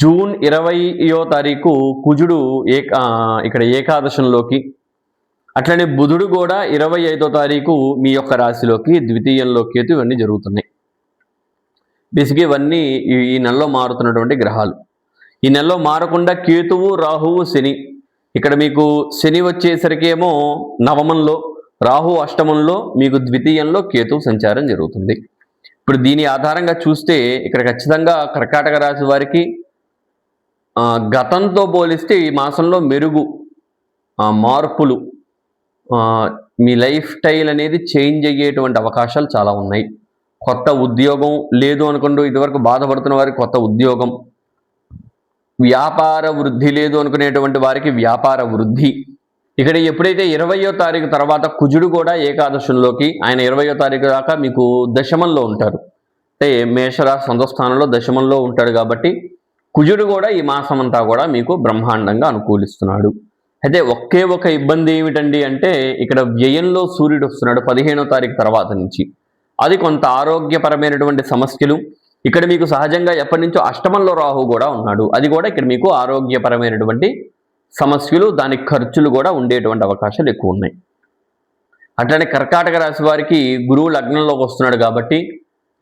జూన్ 20వ తారీఖు కుజుడు ఇక్కడ ఏకాదశంలోకి, అట్లనే బుధుడు కూడా 25వ తారీఖు మీ యొక్క రాశిలోకి, ద్వితీయంలో కేతు, ఇవన్నీ జరుగుతున్నాయి. బేసిక్గా ఇవన్నీ ఈ నెలలో మారుతున్నటువంటి గ్రహాలు. ఈ నెలలో మారకుండా కేతువు, రాహువు, శని, ఇక్కడ మీకు శని వచ్చేసరికి ఏమో నవమంలో, రాహు అష్టమంలో, మీకు ద్వితీయంలో కేతువు సంచారం జరుగుతుంది. ఇప్పుడు దీని ఆధారంగా చూస్తే ఇక్కడ ఖచ్చితంగా కర్కాటక రాశి వారికి గతంతో పోలిస్తే ఈ మాసంలో మెరుగు, మార్పులు, మీ లైఫ్ స్టైల్ అనేది చేంజ్ అయ్యేటువంటి అవకాశాలు చాలా ఉన్నాయి. కొత్త ఉద్యోగం లేదు అనుకుంటూ ఇదివరకు బాధపడుతున్న వారికి కొత్త ఉద్యోగం, వ్యాపార వృద్ధి లేదు అనుకునేటువంటి వారికి వ్యాపార వృద్ధి. ఇక్కడ ఎప్పుడైతే 20వ తారీఖు తర్వాత కుజుడు కూడా ఏకాదశంలోకి, ఆయన 20వ తారీఖు దాకా మీకు దశమంలో ఉంటారు, అంటే మేషరాశి సొంత స్థానంలో దశమంలో ఉంటాడు. కాబట్టి కుజుడు కూడా ఈ మాసం అంతా కూడా మీకు బ్రహ్మాండంగా అనుకూలిస్తున్నాడు. అయితే ఒకే ఒక ఇబ్బంది ఏమిటండి అంటే ఇక్కడ వ్యయంలో సూర్యుడు వస్తున్నాడు 15వ తారీఖు తర్వాత నుంచి. అది కొంత ఆరోగ్యపరమైనటువంటి సమస్యలు. ఇక్కడ మీకు సహజంగా ఎప్పటి నుంచో అష్టమంలో రాహు కూడా ఉన్నాడు. అది కూడా ఇక్కడ మీకు ఆరోగ్యపరమైనటువంటి సమస్యలు, దానికి ఖర్చులు కూడా ఉండేటువంటి అవకాశాలు ఎక్కువ ఉన్నాయి. అట్లనే కర్కాటక రాశి వారికి గురువు లగ్నంలోకి వస్తున్నాడు కాబట్టి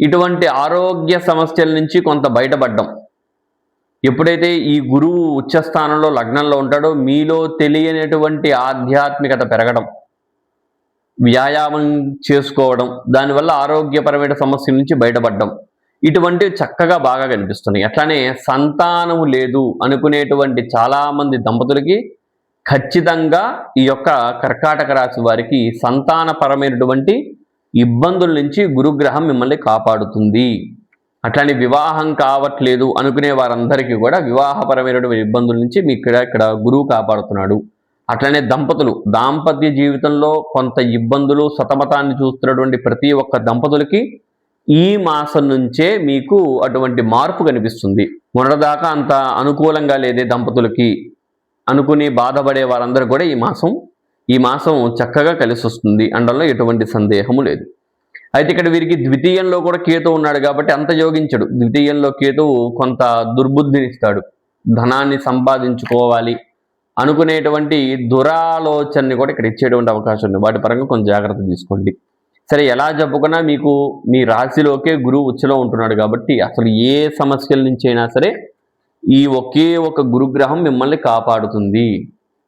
ఇటువంటి ఆరోగ్య సమస్యల నుంచి కొంత బయటపడ్డం. ఎప్పుడైతే ఈ గురువు ఉచ్చస్థానంలో లగ్నంలో ఉంటాడో మీలో తెలియనటువంటి ఆధ్యాత్మికత పెరగడం, వ్యాయామం చేసుకోవడం, దానివల్ల ఆరోగ్యపరమైన సమస్యల నుంచి బయటపడడం, ఇటువంటివి చక్కగా బాగా కనిపిస్తున్నాయి. అట్లానే సంతానము లేదు అనుకునేటువంటి చాలామంది దంపతులకి ఖచ్చితంగా ఈ యొక్క కర్కాటక రాశి వారికి సంతానపరమైనటువంటి ఇబ్బందుల నుంచి గురుగ్రహం మిమ్మల్ని కాపాడుతుంది. అట్లానే వివాహం కావట్లేదు అనుకునే వారందరికీ కూడా వివాహపరమైనటువంటి ఇబ్బందుల నుంచి మీ ఇక్కడ గురువు కాపాడుతున్నాడు. అట్లనే దంపతులు దాంపత్య జీవితంలో కొంత ఇబ్బందులు సతమతాన్ని చూస్తున్నటువంటి ప్రతి ఒక్క దంపతులకి ఈ మాసం నుంచే మీకు అటువంటి మార్పు కనిపిస్తుంది. మొన్నటిదాకా అంత అనుకూలంగా లేదే దంపతులకి అనుకుని బాధపడే వారందరూ కూడా ఈ మాసం చక్కగా కలిసి వస్తుంది అనడంలో ఎటువంటి సందేహము లేదు. అయితే ఇక్కడ వీరికి ద్వితీయంలో కూడా కేతువు ఉన్నాడు కాబట్టి అంత యోగించడు. ద్వితీయంలో కేతువు కొంత దుర్బుద్ధినిస్తాడు. ధనాన్ని సంపాదించుకోవాలి అనుకునేటువంటి దురాలోచనని కూడా ఇక్కడ ఇచ్చేటువంటి అవకాశం ఉంది. వాటి పరంగా కొంచెం జాగ్రత్త తీసుకోండి. సరే, ఎలా చెప్పుకున్నా మీకు మీ రాశిలోకే గురువు ఉచ్చలో ఉంటున్నాడు కాబట్టి అసలు ఏ సమస్యల నుంచి అయినా సరే ఈ ఒకే ఒక గురుగ్రహం మిమ్మల్ని కాపాడుతుంది.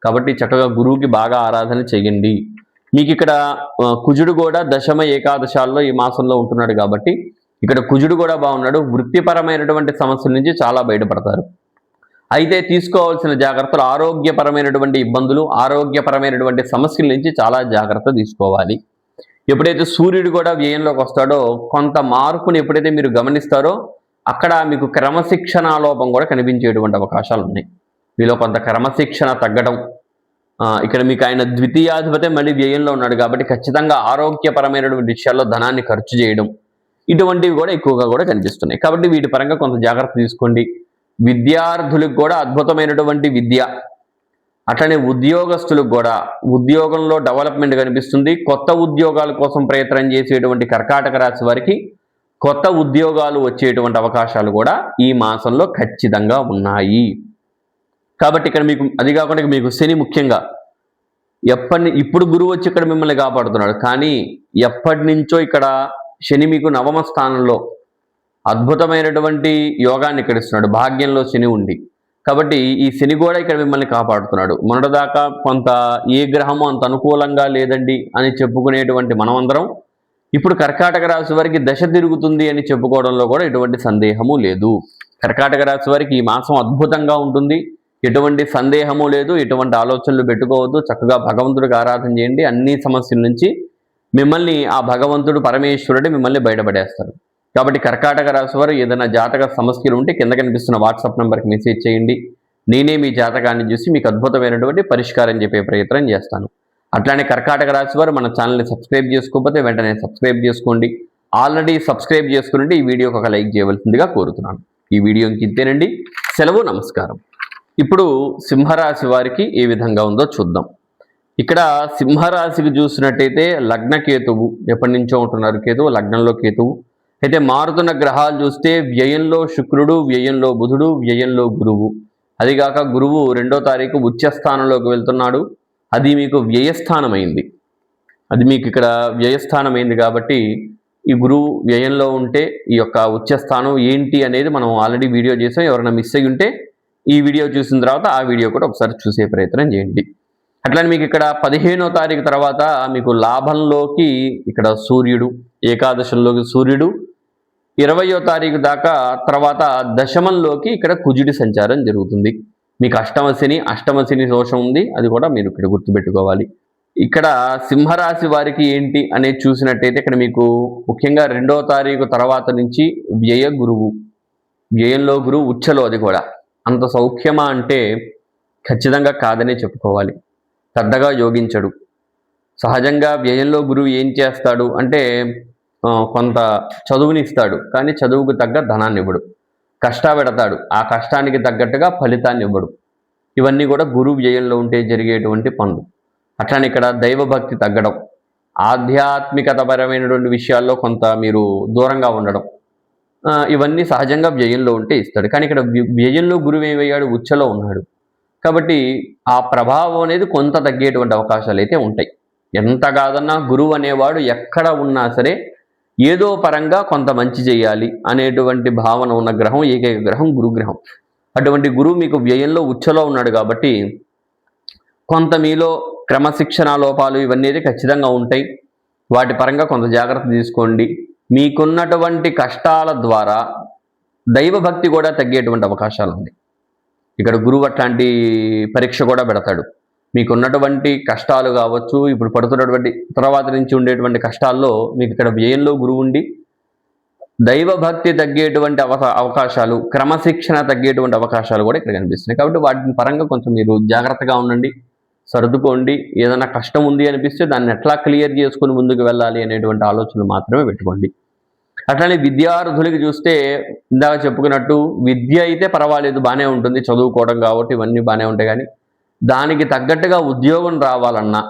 కాబట్టి చక్కగా గురువుకి బాగా ఆరాధన చేయండి. మీకు ఇక్కడ కుజుడు కూడా దశమ ఏకాదశాల్లో ఈ మాసంలో ఉంటున్నాడు కాబట్టి ఇక్కడ కుజుడు కూడా బాగున్నాడు. వృత్తిపరమైనటువంటి సమస్యల నుంచి చాలా బయటపడతారు. అయితే తీసుకోవాల్సిన జాగ్రత్తలు ఆరోగ్యపరమైనటువంటి ఇబ్బందులు, ఆరోగ్యపరమైనటువంటి సమస్యల నుంచి చాలా జాగ్రత్త తీసుకోవాలి. ఎప్పుడైతే సూర్యుడు కూడా వ్యయంలోకి వస్తాడో కొంత మార్పుని ఎప్పుడైతే మీరు గమనిస్తారో అక్కడ మీకు క్రమశిక్షణ లోపం కూడా కనిపించేటువంటి అవకాశాలు ఉన్నాయి. మీలో కొంత క్రమశిక్షణ తగ్గడం, ఇక్కడ మీకు ఆయన ద్వితీయాధిపతి మళ్ళీ వ్యయంలో ఉన్నాడు కాబట్టి ఖచ్చితంగా ఆరోగ్యపరమైనటువంటి విషయాల్లో ధనాన్ని ఖర్చు చేయడం, ఇటువంటివి కూడా ఎక్కువగా కూడా కనిపిస్తున్నాయి. కాబట్టి వీటి పరంగా కొంత జాగ్రత్త తీసుకోండి. విద్యార్థులకు కూడా అద్భుతమైనటువంటి విద్య, అట్లనే ఉద్యోగస్తులకు కూడా ఉద్యోగంలో డెవలప్మెంట్ కనిపిస్తుంది. కొత్త ఉద్యోగాల కోసం ప్రయత్నం చేసేటువంటి కర్కాటక రాశి వారికి కొత్త ఉద్యోగాలు వచ్చేటువంటి అవకాశాలు కూడా ఈ మాసంలో ఖచ్చితంగా ఉన్నాయి. కాబట్టి ఇక్కడ మీకు అది కాకుండా మీకు శని ముఖ్యంగా ఇప్పుడు గురువు వచ్చి ఇక్కడ మిమ్మల్ని కాపాడుతున్నాడు. కానీ ఎప్పటి నుంచో ఇక్కడ శని మీకు నవమ స్థానంలో అద్భుతమైనటువంటి యోగాన్ని ఇక్కడ ఇస్తున్నాడు, భాగ్యంలో శని ఉండి. కాబట్టి ఈ శని కూడా ఇక్కడ మిమ్మల్ని కాపాడుతున్నాడు. మొన్నటిదాకా కొంత ఏ గ్రహము అంత అనుకూలంగా లేదండి అని చెప్పుకునేటువంటి మనమందరం ఇప్పుడు కర్కాటక రాశి వారికి దశ తిరుగుతుంది అని చెప్పుకోవడంలో కూడా ఎటువంటి సందేహము లేదు. కర్కాటక రాశి వారికి ఈ మాసం అద్భుతంగా ఉంటుంది, ఎటువంటి సందేహము లేదు. ఎటువంటి ఆలోచనలు పెట్టుకోవద్దు. చక్కగా భగవంతుడికి ఆరాధన చేయండి. అన్ని సమస్యల నుంచి మిమ్మల్ని ఆ భగవంతుడు పరమేశ్వరుడు మిమ్మల్ని బయటపడేస్తారు. కాబట్టి కర్కాటక రాశి వారు ఏదైనా జాతక సమస్యలు ఉంటే కింద కనిపిస్తున్న వాట్సాప్ నెంబర్కి మెసేజ్ చేయండి. నేనే మీ జాతకాన్ని చూసి మీకు అద్భుతమైనటువంటి పరిష్కారం చెప్పే ప్రయత్నం చేస్తాను. అట్లానే కర్కాటక రాశి వారు మన ఛానల్ని సబ్స్క్రైబ్ చేసుకోకపోతే వెంటనే సబ్స్క్రైబ్ చేసుకోండి. ఆల్రెడీ సబ్స్క్రైబ్ చేసుకుని ఈ వీడియోకి ఒక లైక్ చేయవలసిందిగా కోరుతున్నాను. ఈ వీడియోకి ఇంతేనండి. సెలవు, నమస్కారం. ఇప్పుడు సింహరాశి వారికి ఏ విధంగా ఉందో చూద్దాం. ఇక్కడ సింహరాశికి చూసినట్టయితే లగ్న కేతువు ఎప్పటి నుంచో ఉంటున్నారు. కేతువు లగ్నంలో కేతువు. అయితే మారుతున్న గ్రహాలు చూస్తే వ్యయంలో శుక్రుడు, వ్యయంలో బుధుడు, వ్యయంలో గురువు. అదిగాక గురువు 2వ తారీఖు ఉచ్చస్థానంలోకి వెళ్తున్నాడు. అది మీకు వ్యయస్థానమైంది. అది మీకు ఇక్కడ వ్యయస్థానమైంది కాబట్టి ఈ గురువు వ్యయంలో ఉంటే ఈ యొక్క ఉచ్చస్థానం ఏంటి అనేది మనం ఆల్రెడీ వీడియో చేసాం. ఎవరైనా మిస్ అయ్యి ఉంటే ఈ వీడియో చూసిన తర్వాత ఆ వీడియో కూడా ఒకసారి చూసే ప్రయత్నం చేయండి. అట్లనే మీకు ఇక్కడ 15వ తారీఖు తర్వాత మీకు లాభంలోకి ఇక్కడ సూర్యుడు, ఏకాదశంలోకి సూర్యుడు, 20వ తారీఖు దాకా తర్వాత దశమంలోకి ఇక్కడ కుజుడి సంచారం జరుగుతుంది. మీకు అష్టమ శని దోషం ఉంది. అది కూడా మీరు ఇక్కడ గుర్తుపెట్టుకోవాలి. ఇక్కడ సింహరాశి వారికి ఏంటి అనేది చూసినట్టయితే ఇక్కడ మీకు ముఖ్యంగా 2వ తారీఖు తర్వాత నుంచి వ్యయంలో గురువు ఉచ్చలో, అది కూడా అంత సౌఖ్యమా అంటే ఖచ్చితంగా కాదనే చెప్పుకోవాలి. పెద్దగా యోగించడు. సహజంగా వ్యయంలో గురువు ఏం చేస్తాడు అంటే కొంత చదువుని ఇస్తాడు, కానీ చదువుకు తగ్గ ధనాన్ని ఇవ్వడు. కష్టపెడతాడు, ఆ కష్టానికి తగ్గట్టుగా ఫలితాన్ని ఇవ్వడు. ఇవన్నీ కూడా గురువు వ్యయంలో ఉంటే జరిగేటువంటి పనులు. అట్లానే ఇక్కడ దైవభక్తి తగ్గడం, ఆధ్యాత్మికతపరమైనటువంటి విషయాల్లో కొంత మీరు దూరంగా ఉండడం, ఇవన్నీ సహజంగా వ్యయంలో ఉంటే ఇస్తాడు. కానీ ఇక్కడ వ్యయంలో గురువు ఏమయ్యాడు? ఉచ్చలో ఉన్నాడు. కాబట్టి ఆ ప్రభావం అనేది కొంత తగ్గేటువంటి అవకాశాలు అయితే ఉంటాయి. ఎంత కాదన్నా గురువు అనేవాడు ఎక్కడ ఉన్నా సరే ఏదో పరంగా కొంత మంచి చేయాలి అనేటువంటి భావన ఉన్న గ్రహం ఏకైక గ్రహం గురుగ్రహం. అటువంటి గురువు మీకు వ్యయంలో ఉచ్చలో ఉన్నాడు కాబట్టి కొంత మీలో క్రమశిక్షణ లోపాలు ఇవన్నీ అయితే ఖచ్చితంగా ఉంటాయి. వాటి పరంగా కొంత జాగ్రత్త తీసుకోండి. మీకున్నటువంటి కష్టాల ద్వారా దైవభక్తి కూడా తగ్గేటువంటి అవకాశాలు ఉన్నాయి. ఇక్కడ గురువు అట్లాంటి పరీక్ష కూడా పెడతాడు. మీకున్నటువంటి కష్టాలు కావచ్చు, ఇప్పుడు పడుతున్నటువంటి తర్వాత నుంచి ఉండేటువంటి కష్టాల్లో మీకు ఇక్కడ వ్యయంలో గురువు ఉండి దైవభక్తి తగ్గేటువంటి అవకాశాలు, క్రమశిక్షణ తగ్గేటువంటి అవకాశాలు కూడా ఇక్కడ కనిపిస్తున్నాయి. కాబట్టి వాటి పరంగా కొంచెం మీరు జాగ్రత్తగా ఉండండి, సర్దుకోండి. ఏదైనా కష్టం ఉంది అనిపిస్తే దాన్ని ఎట్లా క్లియర్ చేసుకుని ముందుకు వెళ్ళాలి అనేటువంటి ఆలోచనలు మాత్రమే పెట్టుకోండి. అట్లానే విద్యార్థులకి చూస్తే ఇందాక చెప్పుకున్నట్టు విద్య అయితే పర్వాలేదు, బాగానే ఉంటుంది, చదువుకోవడం కాబట్టి ఇవన్నీ బాగానే ఉంటాయి. కానీ దానికి తగ్గట్టుగా ఉద్యోగం రావాలన్నా,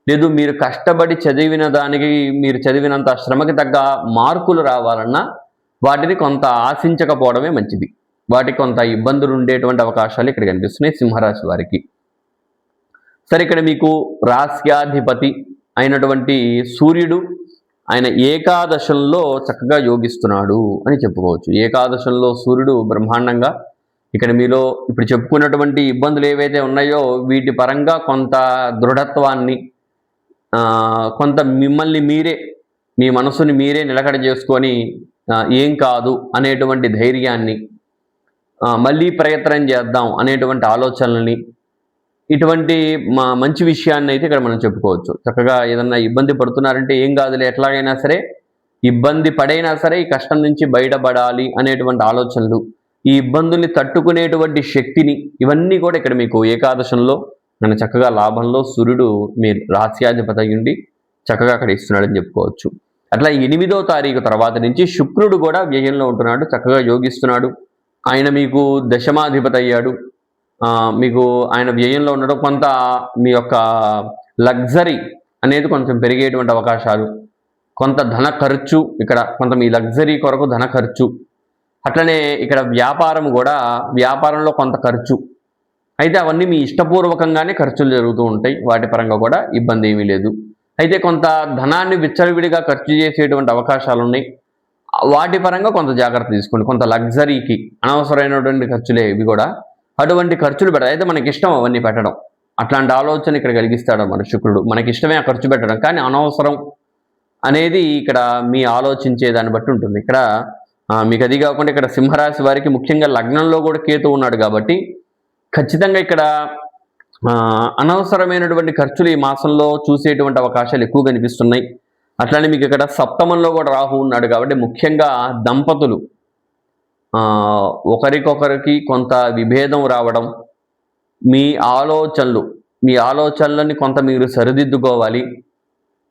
లేదు మీరు కష్టపడి చదివిన దానికి మీరు చదివినంత శ్రమకి తగ్గ మార్కులు రావాలన్నా వాటిని కొంత ఆశించకపోవడమే మంచిది. వాటికి కొంత ఇబ్బందులు ఉండేటువంటి అవకాశాలు ఇక్కడ కనిపిస్తున్నాయి సింహరాశి వారికి. సరే, ఇక్కడ మీకు రాస్యాధిపతి అయినటువంటి సూర్యుడు ఆయన ఏకాదశంలో చక్కగా యోగిస్తున్నాడు అని చెప్పుకోవచ్చు. ఏకాదశంలో సూర్యుడు బ్రహ్మాండంగా ఇక్కడ మీలో ఇప్పుడు చెప్పుకున్నటువంటి ఇబ్బందులు ఏవైతే ఉన్నాయో వీటి పరంగా కొంత దృఢత్వాన్ని, కొంత మిమ్మల్ని మీరే, మీ మనసుని మీరే నిలకడ చేసుకొని ఏం కాదు అనేటువంటి ధైర్యాన్ని, మళ్ళీ ప్రయత్నం చేద్దాం అనేటువంటి ఆలోచనల్ని, ఇటువంటి మంచి విషయాన్ని అయితే ఇక్కడ మనం చెప్పుకోవచ్చు. చక్కగా ఏదన్నా ఇబ్బంది పడుతున్నారంటే ఏం కాదులే, ఎట్లాగైనా సరే ఇబ్బంది పడైనా సరే ఈ కష్టం నుంచి బయటపడాలి అనేటువంటి ఆలోచనలు, ఈ ఇబ్బందుల్ని తట్టుకునేటువంటి శక్తిని, ఇవన్నీ కూడా ఇక్కడ మీకు ఏకాదశంలో మన చక్కగా లాభంలో సూర్యుడు మీ రాస్యాధిపతి అయ్యుండి చక్కగా అక్కడ ఇస్తున్నాడని చెప్పుకోవచ్చు. అట్లా 8వ తారీఖు తర్వాత నుంచి శుక్రుడు కూడా వ్యయంలో ఉంటున్నాడు, చక్కగా యోగిస్తున్నాడు. ఆయన మీకు దశమాధిపతి అయ్యాడు. మీకు ఆయన వ్యయంలో ఉండడం కొంత మీ యొక్క లగ్జరీ అనేది కొంచెం పెరిగేటువంటి అవకాశాలు, కొంత ధన ఖర్చు, ఇక్కడ కొంత మీ లగ్జరీ కొరకు ధన ఖర్చు. అట్లనే ఇక్కడ వ్యాపారం కూడా, వ్యాపారంలో కొంత ఖర్చు అయితే అవన్నీ మీ ఇష్టపూర్వకంగానే ఖర్చులు జరుగుతూ ఉంటాయి. వాటి పరంగా కూడా ఇబ్బంది ఏమీ లేదు. అయితే కొంత ధనాన్ని విచ్చలవిడిగా ఖర్చు చేసేటువంటి అవకాశాలు ఉన్నాయి. వాటి పరంగా కొంత జాగ్రత్త తీసుకోండి. కొంత లగ్జరీకి అనవసరమైనటువంటి ఖర్చులే ఇవి కూడా, అటువంటి ఖర్చులు పెడతాయి. అయితే మనకి ఇష్టం అవన్నీ పెట్టడం, అట్లాంటి ఆలోచన ఇక్కడ కలిగిస్తాడు మన శుక్రుడు. మనకి ఇష్టమే ఆ ఖర్చు పెట్టడం, కానీ అనవసరం అనేది ఇక్కడ మీ ఆలోచించే దాన్ని బట్టి ఉంటుంది. ఇక్కడ మీకు అది కాకుండా ఇక్కడ సింహరాశి వారికి ముఖ్యంగా లగ్నంలో కూడా కేతు ఉన్నాడు కాబట్టి ఖచ్చితంగా ఇక్కడ అనవసరమైనటువంటి ఖర్చులు ఈ మాసంలో చూసేటువంటి అవకాశాలు ఎక్కువ కనిపిస్తున్నాయి. అట్లానే మీకు ఇక్కడ సప్తమంలో కూడా రాహు ఉన్నాడు కాబట్టి ముఖ్యంగా దంపతులు ఒకరికొకరికి కొంత విభేదం రావడం, మీ ఆలోచనలని కొంత మీరు సరిదిద్దుకోవాలి.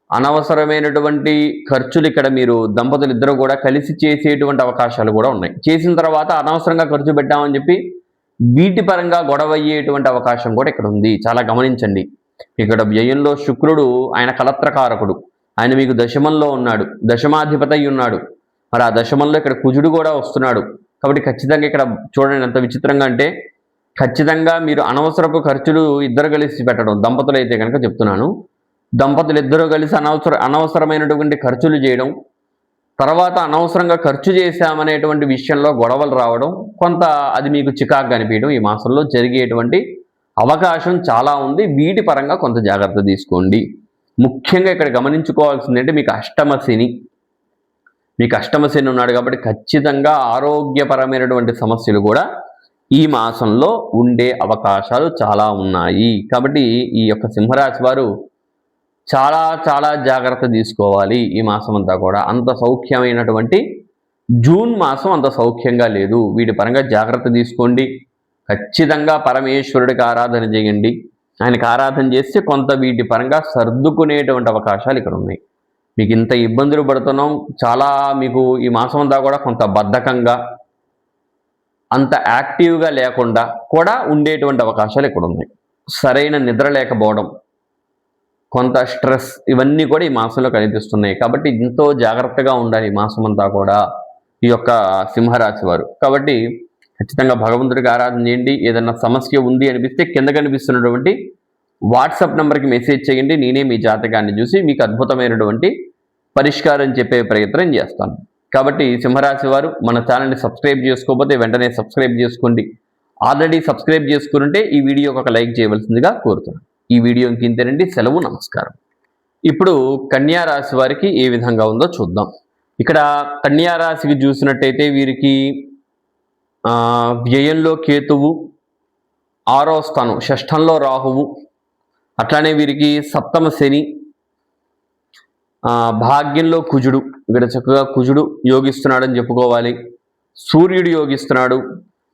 అనవసరమైనటువంటి ఖర్చులు ఇక్కడ మీరు దంపతులు ఇద్దరు కూడా కలిసి చేసేటువంటి అవకాశాలు కూడా ఉన్నాయి. చేసిన తర్వాత అనవసరంగా ఖర్చు పెట్టామని చెప్పి వీటి పరంగా గొడవ అయ్యేటువంటి అవకాశం కూడా ఇక్కడ ఉంది. చాలా గమనించండి. ఇక్కడ వ్యయంలో శుక్రుడు ఆయన కలత్రకారకుడు, ఆయన మీకు దశమంలో ఉన్నాడు, దశమాధిపతి అయి ఉన్నాడు. మరి ఆ దశమంలో ఇక్కడ కుజుడు కూడా వస్తున్నాడు. కాబట్టి ఖచ్చితంగా ఇక్కడ చూడండి ఎంత విచిత్రంగా అంటే, ఖచ్చితంగా మీరు అనవసరపు ఖర్చులు ఇద్దరు కలిసి పెట్టడం, దంపతులు అయితే కనుక చెప్తున్నాను, దంపతులు ఇద్దరు కలిసి అనవసరమైనటువంటి ఖర్చులు చేయడం, తర్వాత అనవసరంగా ఖర్చు చేశామనేటువంటి విషయంలో గొడవలు రావడం, కొంత అది మీకు చికాకు అనిపించడం ఈ మాసంలో జరిగేటువంటి అవకాశం చాలా ఉంది. వీటి పరంగా కొంత జాగ్రత్త తీసుకోండి. ముఖ్యంగా ఇక్కడ గమనించుకోవాల్సింది అంటే మీకు అష్టమ శని ఉన్నాడు కాబట్టి ఖచ్చితంగా ఆరోగ్యపరమైనటువంటి సమస్యలు కూడా ఈ మాసంలో ఉండే అవకాశాలు చాలా ఉన్నాయి. కాబట్టి ఈ యొక్క సింహరాశి వారు చాలా చాలా జాగ్రత్త తీసుకోవాలి. ఈ మాసం అంతా కూడా అంత సౌఖ్యమైనటువంటి జూన్ మాసం అంత సౌఖ్యంగా లేదు. వీటి పరంగా జాగ్రత్త తీసుకోండి. ఖచ్చితంగా పరమేశ్వరుడికి ఆరాధన చేయండి. ఆయనకి ఆరాధన చేస్తే కొంత వీటి పరంగా సర్దుకునేటువంటి అవకాశాలు ఇక్కడ ఉన్నాయి. మీకు ఇంత ఇబ్బందులు పడుతున్నాం, చాలా మీకు ఈ మాసం అంతా కూడా కొంత బద్ధకంగా, అంత యాక్టివ్గా లేకుండా కూడా ఉండేటువంటి అవకాశాలు ఇక్కడ ఉన్నాయి. సరైన నిద్ర లేకపోవడం, కొంత స్ట్రెస్, ఇవన్నీ కూడా ఈ మాసంలో కనిపిస్తున్నాయి. కాబట్టి ఎంతో జాగ్రత్తగా ఉండాలి ఈ మాసం అంతా కూడా ఈ యొక్క సింహరాశి వారు. కాబట్టి ఖచ్చితంగా భగవంతుడికి ఆరాధన చేయండి. ఏదైనా సమస్య ఉంది అనిపిస్తే కింద కనిపిస్తున్నటువంటి వాట్సాప్ నెంబర్కి మెసేజ్ చేయండి. నేనే మీ జాతకాన్ని చూసి మీకు అద్భుతమైనటువంటి పరిష్కారం చెప్పే ప్రయత్నం చేస్తాను. కాబట్టి సింహరాశి వారు మన ఛానల్ని సబ్స్క్రైబ్ చేసుకోకపోతే వెంటనే సబ్స్క్రైబ్ చేసుకోండి. ఆల్రెడీ సబ్స్క్రైబ్ చేసుకుంటే ఈ వీడియోకి ఒక లైక్ చేయవలసిందిగా కోరుతున్నాను. ఈ వీడియోకి ఇంతేనండి. సెలవు, నమస్కారం. ఇప్పుడు కన్యా రాశి వారికి ఏ విధంగా ఉందో చూద్దాం. ఇక్కడ కన్యా రాశికి చూసినట్టయితే వీరికి వ్యయంలో కేతువు, 6వ స్థానం షష్ఠంలో రాహువు, అట్లానే వీరికి సప్తమ శని, భాగ్యంలో కుజుడు. ఇక్కడ చక్కగా కుజుడు యోగిస్తున్నాడని చెప్పుకోవాలి. సూర్యుడు యోగిస్తున్నాడు.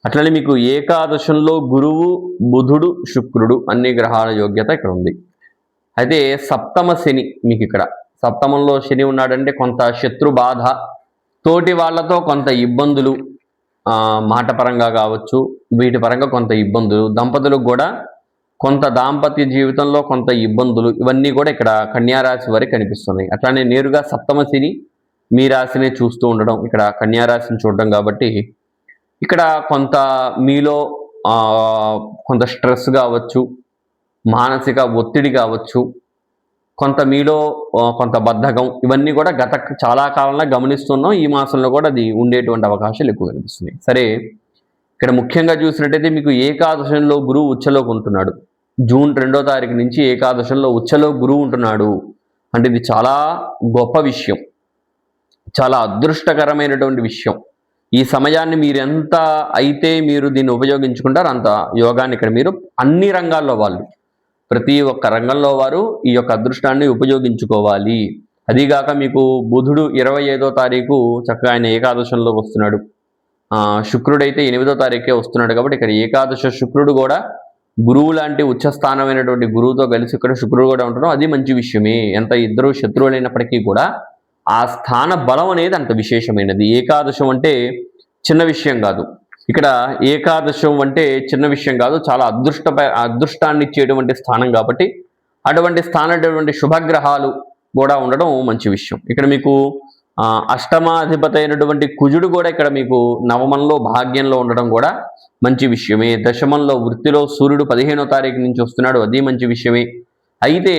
అట్లనే మీకు ఏకాదశంలో గురువు, బుధుడు, శుక్రుడు అన్ని గ్రహాల యోగ్యత ఇక్కడ ఉంది. అయితే సప్తమ శని మీకు ఇక్కడ సప్తమంలో శని ఉన్నాడంటే కొంత శత్రు బాధ, తోటి వాళ్ళతో కొంత ఇబ్బందులు, మాట పరంగా కావచ్చు, వీటి పరంగా కొంత ఇబ్బందులు, దంపతులకు కూడా కొంత దాంపత్య జీవితంలో కొంత ఇబ్బందులు, ఇవన్నీ కూడా ఇక్కడ కన్యారాశి వారికి కనిపిస్తున్నాయి. అట్లానే నేరుగా సప్తమ శని మీ రాశిని చూస్తూ ఉండడం, ఇక్కడ కన్యారాశిని చూడడం, కాబట్టి ఇక్కడ కొంత మీలో కొంత స్ట్రెస్ కావచ్చు, మానసిక ఒత్తిడి కావచ్చు, కొంత మీలో కొంత బద్ధకం, ఇవన్నీ కూడా గత చాలా కాలంలో గమనిస్తున్నాం. ఈ మాసంలో కూడా అది ఉండేటువంటి అవకాశాలు ఎక్కువ కనిపిస్తున్నాయి. సరే, ఇక్కడ ముఖ్యంగా చూసినట్టయితే మీకు ఏకాదశంలో గురువు ఉచ్చలోకి ఉంటున్నాడు. జూన్ 2వ తారీఖు నుంచి ఏకాదశంలో ఉచ్చలో గురువు ఉంటున్నాడు. అంటే ఇది చాలా గొప్ప విషయం, చాలా అదృష్టకరమైనటువంటి విషయం. ఈ సమయాన్ని మీరు ఎంత అయితే మీరు దీన్ని ఉపయోగించుకుంటారో అంత యోగాన్ని ఇక్కడ మీరు అన్ని రంగాల్లో వాళ్ళు, ప్రతి ఒక్క రంగంలో వారు ఈ యొక్క అదృష్టాన్ని ఉపయోగించుకోవాలి. అదిగాక మీకు బుధుడు 25వ తారీఖు చక్కగా ఆయన ఏకాదశంలోకి వస్తున్నాడు. శుక్రుడైతే 8వ తారీఖే వస్తున్నాడు. కాబట్టి ఇక్కడ ఏకాదశ శుక్రుడు కూడా గురువు లాంటి ఉచ్చస్థానమైనటువంటి గురువుతో కలిసి ఇక్కడ శుక్రుడు కూడా ఉండడం అది మంచి విషయమే. ఎంత ఇద్దరు శత్రువులైనప్పటికీ కూడా ఆ స్థాన బలం అనేది అంత విశేషమైనది. ఏకాదశం అంటే చిన్న విషయం కాదు. ఇక్కడ ఏకాదశం అంటే చిన్న విషయం కాదు, చాలా అదృష్టాన్ని ఇచ్చేటువంటి స్థానం. కాబట్టి అటువంటి స్థానటువంటి శుభగ్రహాలు కూడా ఉండడం మంచి విషయం. ఇక్కడ మీకు అష్టమాధిపతి అయినటువంటి కుజుడు కూడా ఇక్కడ మీకు నవమంలో భాగ్యంలో ఉండడం కూడా మంచి విషయమే. దశమంలో వృత్తిలో సూర్యుడు 15వ తారీఖు నుంచి వస్తున్నాడు, అది మంచి విషయమే. అయితే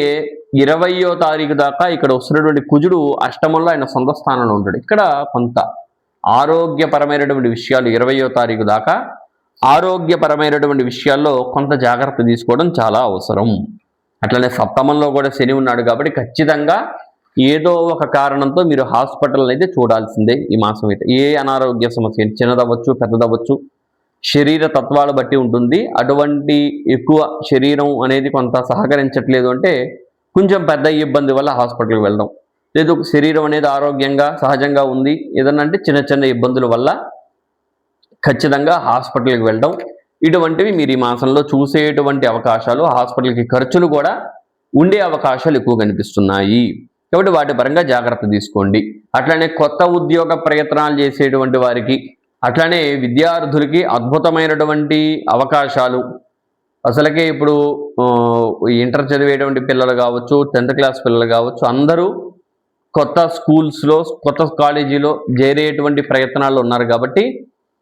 20వ తారీఖు దాకా ఇక్కడ వస్తున్నటువంటి కుజుడు అష్టమంలో ఆయన సొంత స్థానంలో ఉంటాడు. ఇక్కడ కొంత ఆరోగ్యపరమైనటువంటి విషయాలు 20వ తారీఖు దాకా ఆరోగ్యపరమైనటువంటి విషయాల్లో కొంత జాగ్రత్త తీసుకోవడం చాలా అవసరం. అట్లనే సప్తమంలో కూడా శని ఉన్నాడు. కాబట్టి ఖచ్చితంగా ఏదో ఒక కారణంతో మీరు హాస్పిటల్ అయితే చూడాల్సిందే ఈ మాసం. అయితే ఏ అనారోగ్య సమస్య చిన్నదవ్వచ్చు, పెద్దదవ్వచ్చు, శరీర తత్వాలు బట్టి ఉంటుంది. అటువంటి ఎక్కువ శరీరం అనేది కొంత సహకరించట్లేదు అంటే కొంచెం పెద్ద ఇబ్బంది వల్ల హాస్పిటల్కి వెళ్ళడం, లేదు శరీరం అనేది ఆరోగ్యంగా సహజంగా ఉంది ఏదన్నా అంటే చిన్న చిన్న ఇబ్బందుల వల్ల ఖచ్చితంగా హాస్పిటల్కి వెళ్ళడం, ఇటువంటివి మీరు ఈ మాసంలో చూసేటువంటి అవకాశాలు, హాస్పిటల్కి ఖర్చులు కూడా ఉండే అవకాశాలు ఎక్కువ కనిపిస్తున్నాయి. కాబట్టి వాటి పరంగా జాగ్రత్త తీసుకోండి. అట్లానే కొత్త ఉద్యోగ ప్రయత్నాలు చేసేటువంటి వారికి, అట్లానే విద్యార్థులకి అద్భుతమైనటువంటి అవకాశాలు. అసలుకే ఇప్పుడు ఇంటర్ చదివేటువంటి పిల్లలు కావచ్చు, 10th క్లాస్ పిల్లలు కావచ్చు, అందరూ కొత్త స్కూల్స్లో, కొత్త కాలేజీలో చేరేటువంటి ప్రయత్నాలు ఉన్నారు. కాబట్టి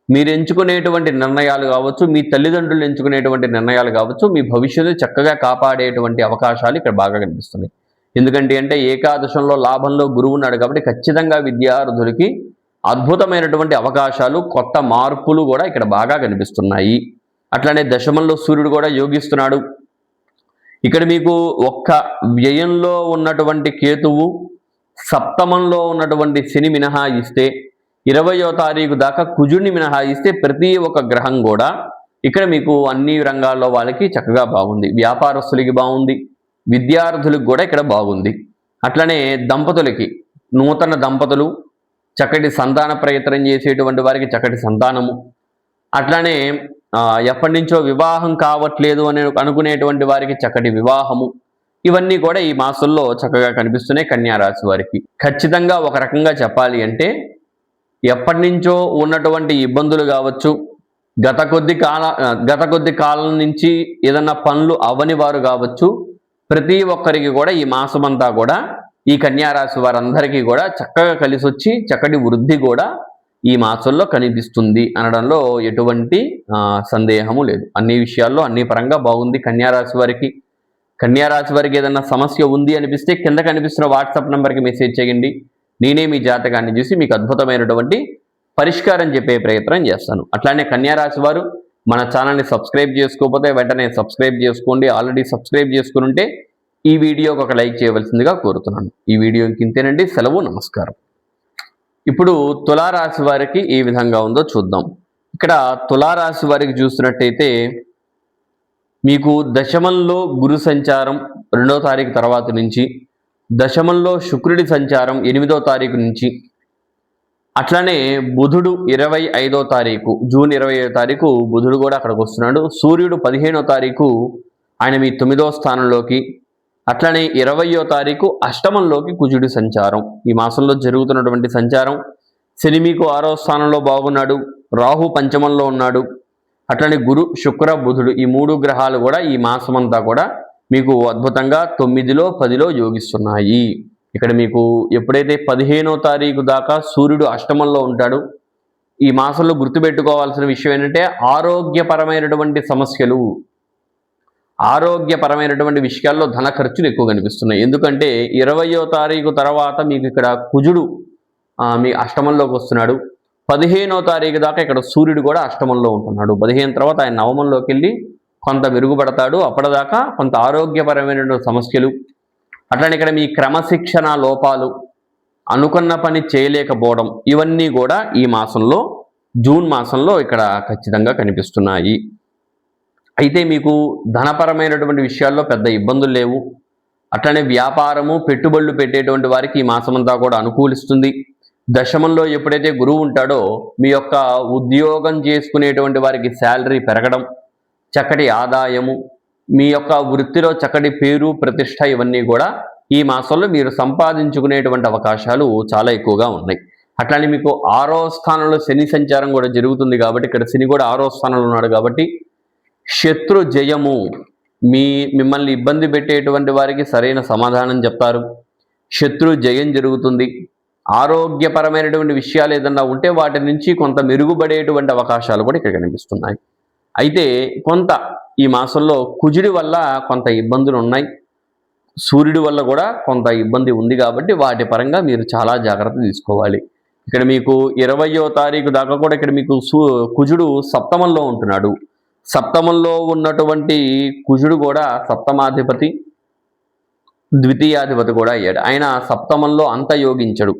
మీరు ఎంచుకునేటువంటి నిర్ణయాలు కావచ్చు, మీ తల్లిదండ్రులు ఎంచుకునేటువంటి నిర్ణయాలు కావచ్చు, మీ భవిష్యత్తు చక్కగా కాపాడేటువంటి అవకాశాలు ఇక్కడ బాగా కనిపిస్తున్నాయి. ఎందుకంటే ఏకాదశంలో లాభంలో గురువు ఉన్నాడు. కాబట్టి ఖచ్చితంగా విద్యార్థులకి అద్భుతమైనటువంటి అవకాశాలు, కొత్త మార్పులు కూడా ఇక్కడ బాగా కనిపిస్తున్నాయి. అట్లానే దశమంలో సూర్యుడు కూడా యోగిస్తున్నాడు. ఇక్కడ మీకు ఒక్క వ్యయంలో ఉన్నటువంటి కేతువు, సప్తమంలో ఉన్నటువంటి శని మినహాయిస్తే, 20వ తారీఖు దాకా కుజుడిని మినహాయిస్తే ప్రతి ఒక్క గ్రహం కూడా ఇక్కడ మీకు అన్ని రంగాల్లో వాళ్ళకి చక్కగా బాగుంది. వ్యాపారస్తులకి బాగుంది, విద్యార్థులకు కూడా ఇక్కడ బాగుంది. అట్లనే దంపతులకి, నూతన దంపతులు, చక్కటి సంతాన ప్రయత్నం చేసేటువంటి వారికి చక్కటి సంతానము, అట్లానే ఎప్పటి నుంచో వివాహం కావట్లేదు అని అనుకునేటువంటి వారికి చక్కటి వివాహము, ఇవన్నీ కూడా ఈ మాసంలో చక్కగా కనిపిస్తున్నాయి కన్యారాశి వారికి. ఖచ్చితంగా ఒక రకంగా చెప్పాలి అంటే ఎప్పటి నుంచో ఉన్నటువంటి ఇబ్బందులు కావచ్చు, గత కొద్ది కాలం నుంచి ఏదన్నా పనులు అవని వారు కావచ్చు, ప్రతి ఒక్కరికి కూడా ఈ మాసమంతా కూడా ఈ కన్యారాశి వారందరికీ కూడా చక్కగా కలిసి వచ్చి చక్కటి వృద్ధి కూడా ఈ మాసంలో కనిపిస్తుంది అనడంలో ఎటువంటి సందేహము లేదు. అన్ని విషయాల్లో అన్ని పరంగా బాగుంది కన్యారాశి వారికి. కన్యారాశి వారికి ఏదన్నా సమస్య ఉంది అనిపిస్తే కింద కనిపిస్తున్న వాట్సాప్ నెంబర్కి మెసేజ్ చేయండి. నేనే మీ జాతకాన్ని చూసి మీకు అద్భుతమైనటువంటి పరిష్కారం చెప్పే ప్రయత్నం చేస్తాను. అట్లానే కన్యారాశి వారు మన ఛానల్ని సబ్స్క్రైబ్ చేసుకోకపోతే వెంటనే సబ్స్క్రైబ్ చేసుకోండి. ఆల్రెడీ సబ్స్క్రైబ్ చేసుకుని ఉంటే ఈ వీడియోకి ఒక లైక్ చేయవలసిందిగా కోరుతున్నాను. ఈ వీడియోకి ఇంతేనండి. సెలవు, నమస్కారం. ఇప్పుడు తులారాశి వారికి ఏ విధంగా ఉందో చూద్దాం. ఇక్కడ తులారాశి వారికి చూస్తున్నట్టయితే మీకు దశమంలో గురు సంచారం 2వ తారీఖు తర్వాత నుంచి, దశమంలో శుక్రుడి సంచారం 8వ తారీఖు నుంచి, అట్లానే బుధుడు 25వ తారీఖు, జూన్ 25వ తారీఖు బుధుడు కూడా అక్కడికి వస్తున్నాడు. సూర్యుడు 15వ తారీఖు ఆయన మీ 9వ స్థానంలోకి, అట్లనే 20వ తారీఖు అష్టమంలోకి కుజుడి సంచారం. ఈ మాసంలో జరుగుతున్నటువంటి సంచారం. శని మీకు 6వ స్థానంలో బాగున్నాడు, రాహు పంచమంలో ఉన్నాడు, అట్లనే గురు శుక్ర బుధుడు ఈ 3 గ్రహాలు కూడా ఈ మాసమంతా కూడా మీకు అద్భుతంగా 9లో 10లో యోగిస్తున్నాయి. ఇక్కడ మీకు ఎప్పుడైతే 15వ తారీఖు దాకా సూర్యుడు అష్టమంలో ఉంటాడు. ఈ మాసంలో గుర్తుపెట్టుకోవాల్సిన విషయం ఏంటంటే ఆరోగ్యపరమైనటువంటి సమస్యలు, ఆరోగ్యపరమైనటువంటి విషయాల్లో ధన ఖర్చులు ఎక్కువ కనిపిస్తున్నాయి. ఎందుకంటే 20వ తారీఖు తర్వాత మీకు ఇక్కడ కుజుడు మీ అష్టమంలోకి వస్తున్నాడు. 15వ తారీఖు దాకా ఇక్కడ సూర్యుడు కూడా అష్టమంలో ఉంటున్నాడు. 15 తర్వాత ఆయన నవమంలోకి వెళ్ళి కొంత మెరుగుపడతాడు. అప్పటిదాకా కొంత ఆరోగ్యపరమైనటువంటి సమస్యలు, అట్లనే ఇక్కడ మీ క్రమశిక్షణ లోపాలు, అనుకున్న పని చేయలేకపోవడం, ఇవన్నీ కూడా ఈ మాసంలో జూన్ మాసంలో ఇక్కడ ఖచ్చితంగా కనిపిస్తున్నాయి. అయితే మీకు ధనపరమైనటువంటి విషయాల్లో పెద్ద ఇబ్బందులు లేవు. అట్లనే వ్యాపారము పెట్టుబడులు పెట్టేటువంటి వారికి ఈ మాసమంతా కూడా అనుకూలిస్తుంది. దశమంలో ఎప్పుడైతే గురువు ఉంటాడో మీ యొక్క ఉద్యోగం చేసుకునేటువంటి వారికి శాలరీ పెరగడం, చక్కటి ఆదాయము, మీ యొక్క వృత్తిలో చక్కటి పేరు ప్రతిష్ట, ఇవన్నీ కూడా ఈ మాసంలో మీరు సంపాదించుకునేటువంటి అవకాశాలు చాలా ఎక్కువగా ఉన్నాయి. అట్లానే మీకు 6వ స్థానంలో శని సంచారం కూడా జరుగుతుంది కాబట్టి ఇక్కడ శని కూడా 6వ స్థానంలో ఉన్నాడు కాబట్టి శత్రు జయము, మిమ్మల్ని ఇబ్బంది పెట్టేటువంటి వారికి సరైన సమాధానం చెప్తారు. శత్రు జయం జరుగుతుంది. ఆరోగ్యపరమైనటువంటి విషయాలు ఏదన్నా ఉంటే వాటి నుంచి కొంత మెరుగుపడేటువంటి అవకాశాలు కూడా ఇక్కడ కనిపిస్తున్నాయి. అయితే కొంత ఈ మాసంలో కుజుడి వల్ల కొంత ఇబ్బందులు ఉన్నాయి, సూర్యుడి వల్ల కూడా కొంత ఇబ్బంది ఉంది కాబట్టి వాటి పరంగా మీరు చాలా జాగ్రత్త తీసుకోవాలి. ఇక్కడ మీకు 20వ తారీఖు దాకా కూడా ఇక్కడ మీకు కుజుడు సప్తమంలో ఉంటున్నాడు. సప్తమంలో ఉన్నటువంటి కుజుడు కూడా సప్తమాధిపతి, ద్వితీయాధిపతి కూడా అయ్యాడు. ఆయన సప్తమంలో అంత యోగించడు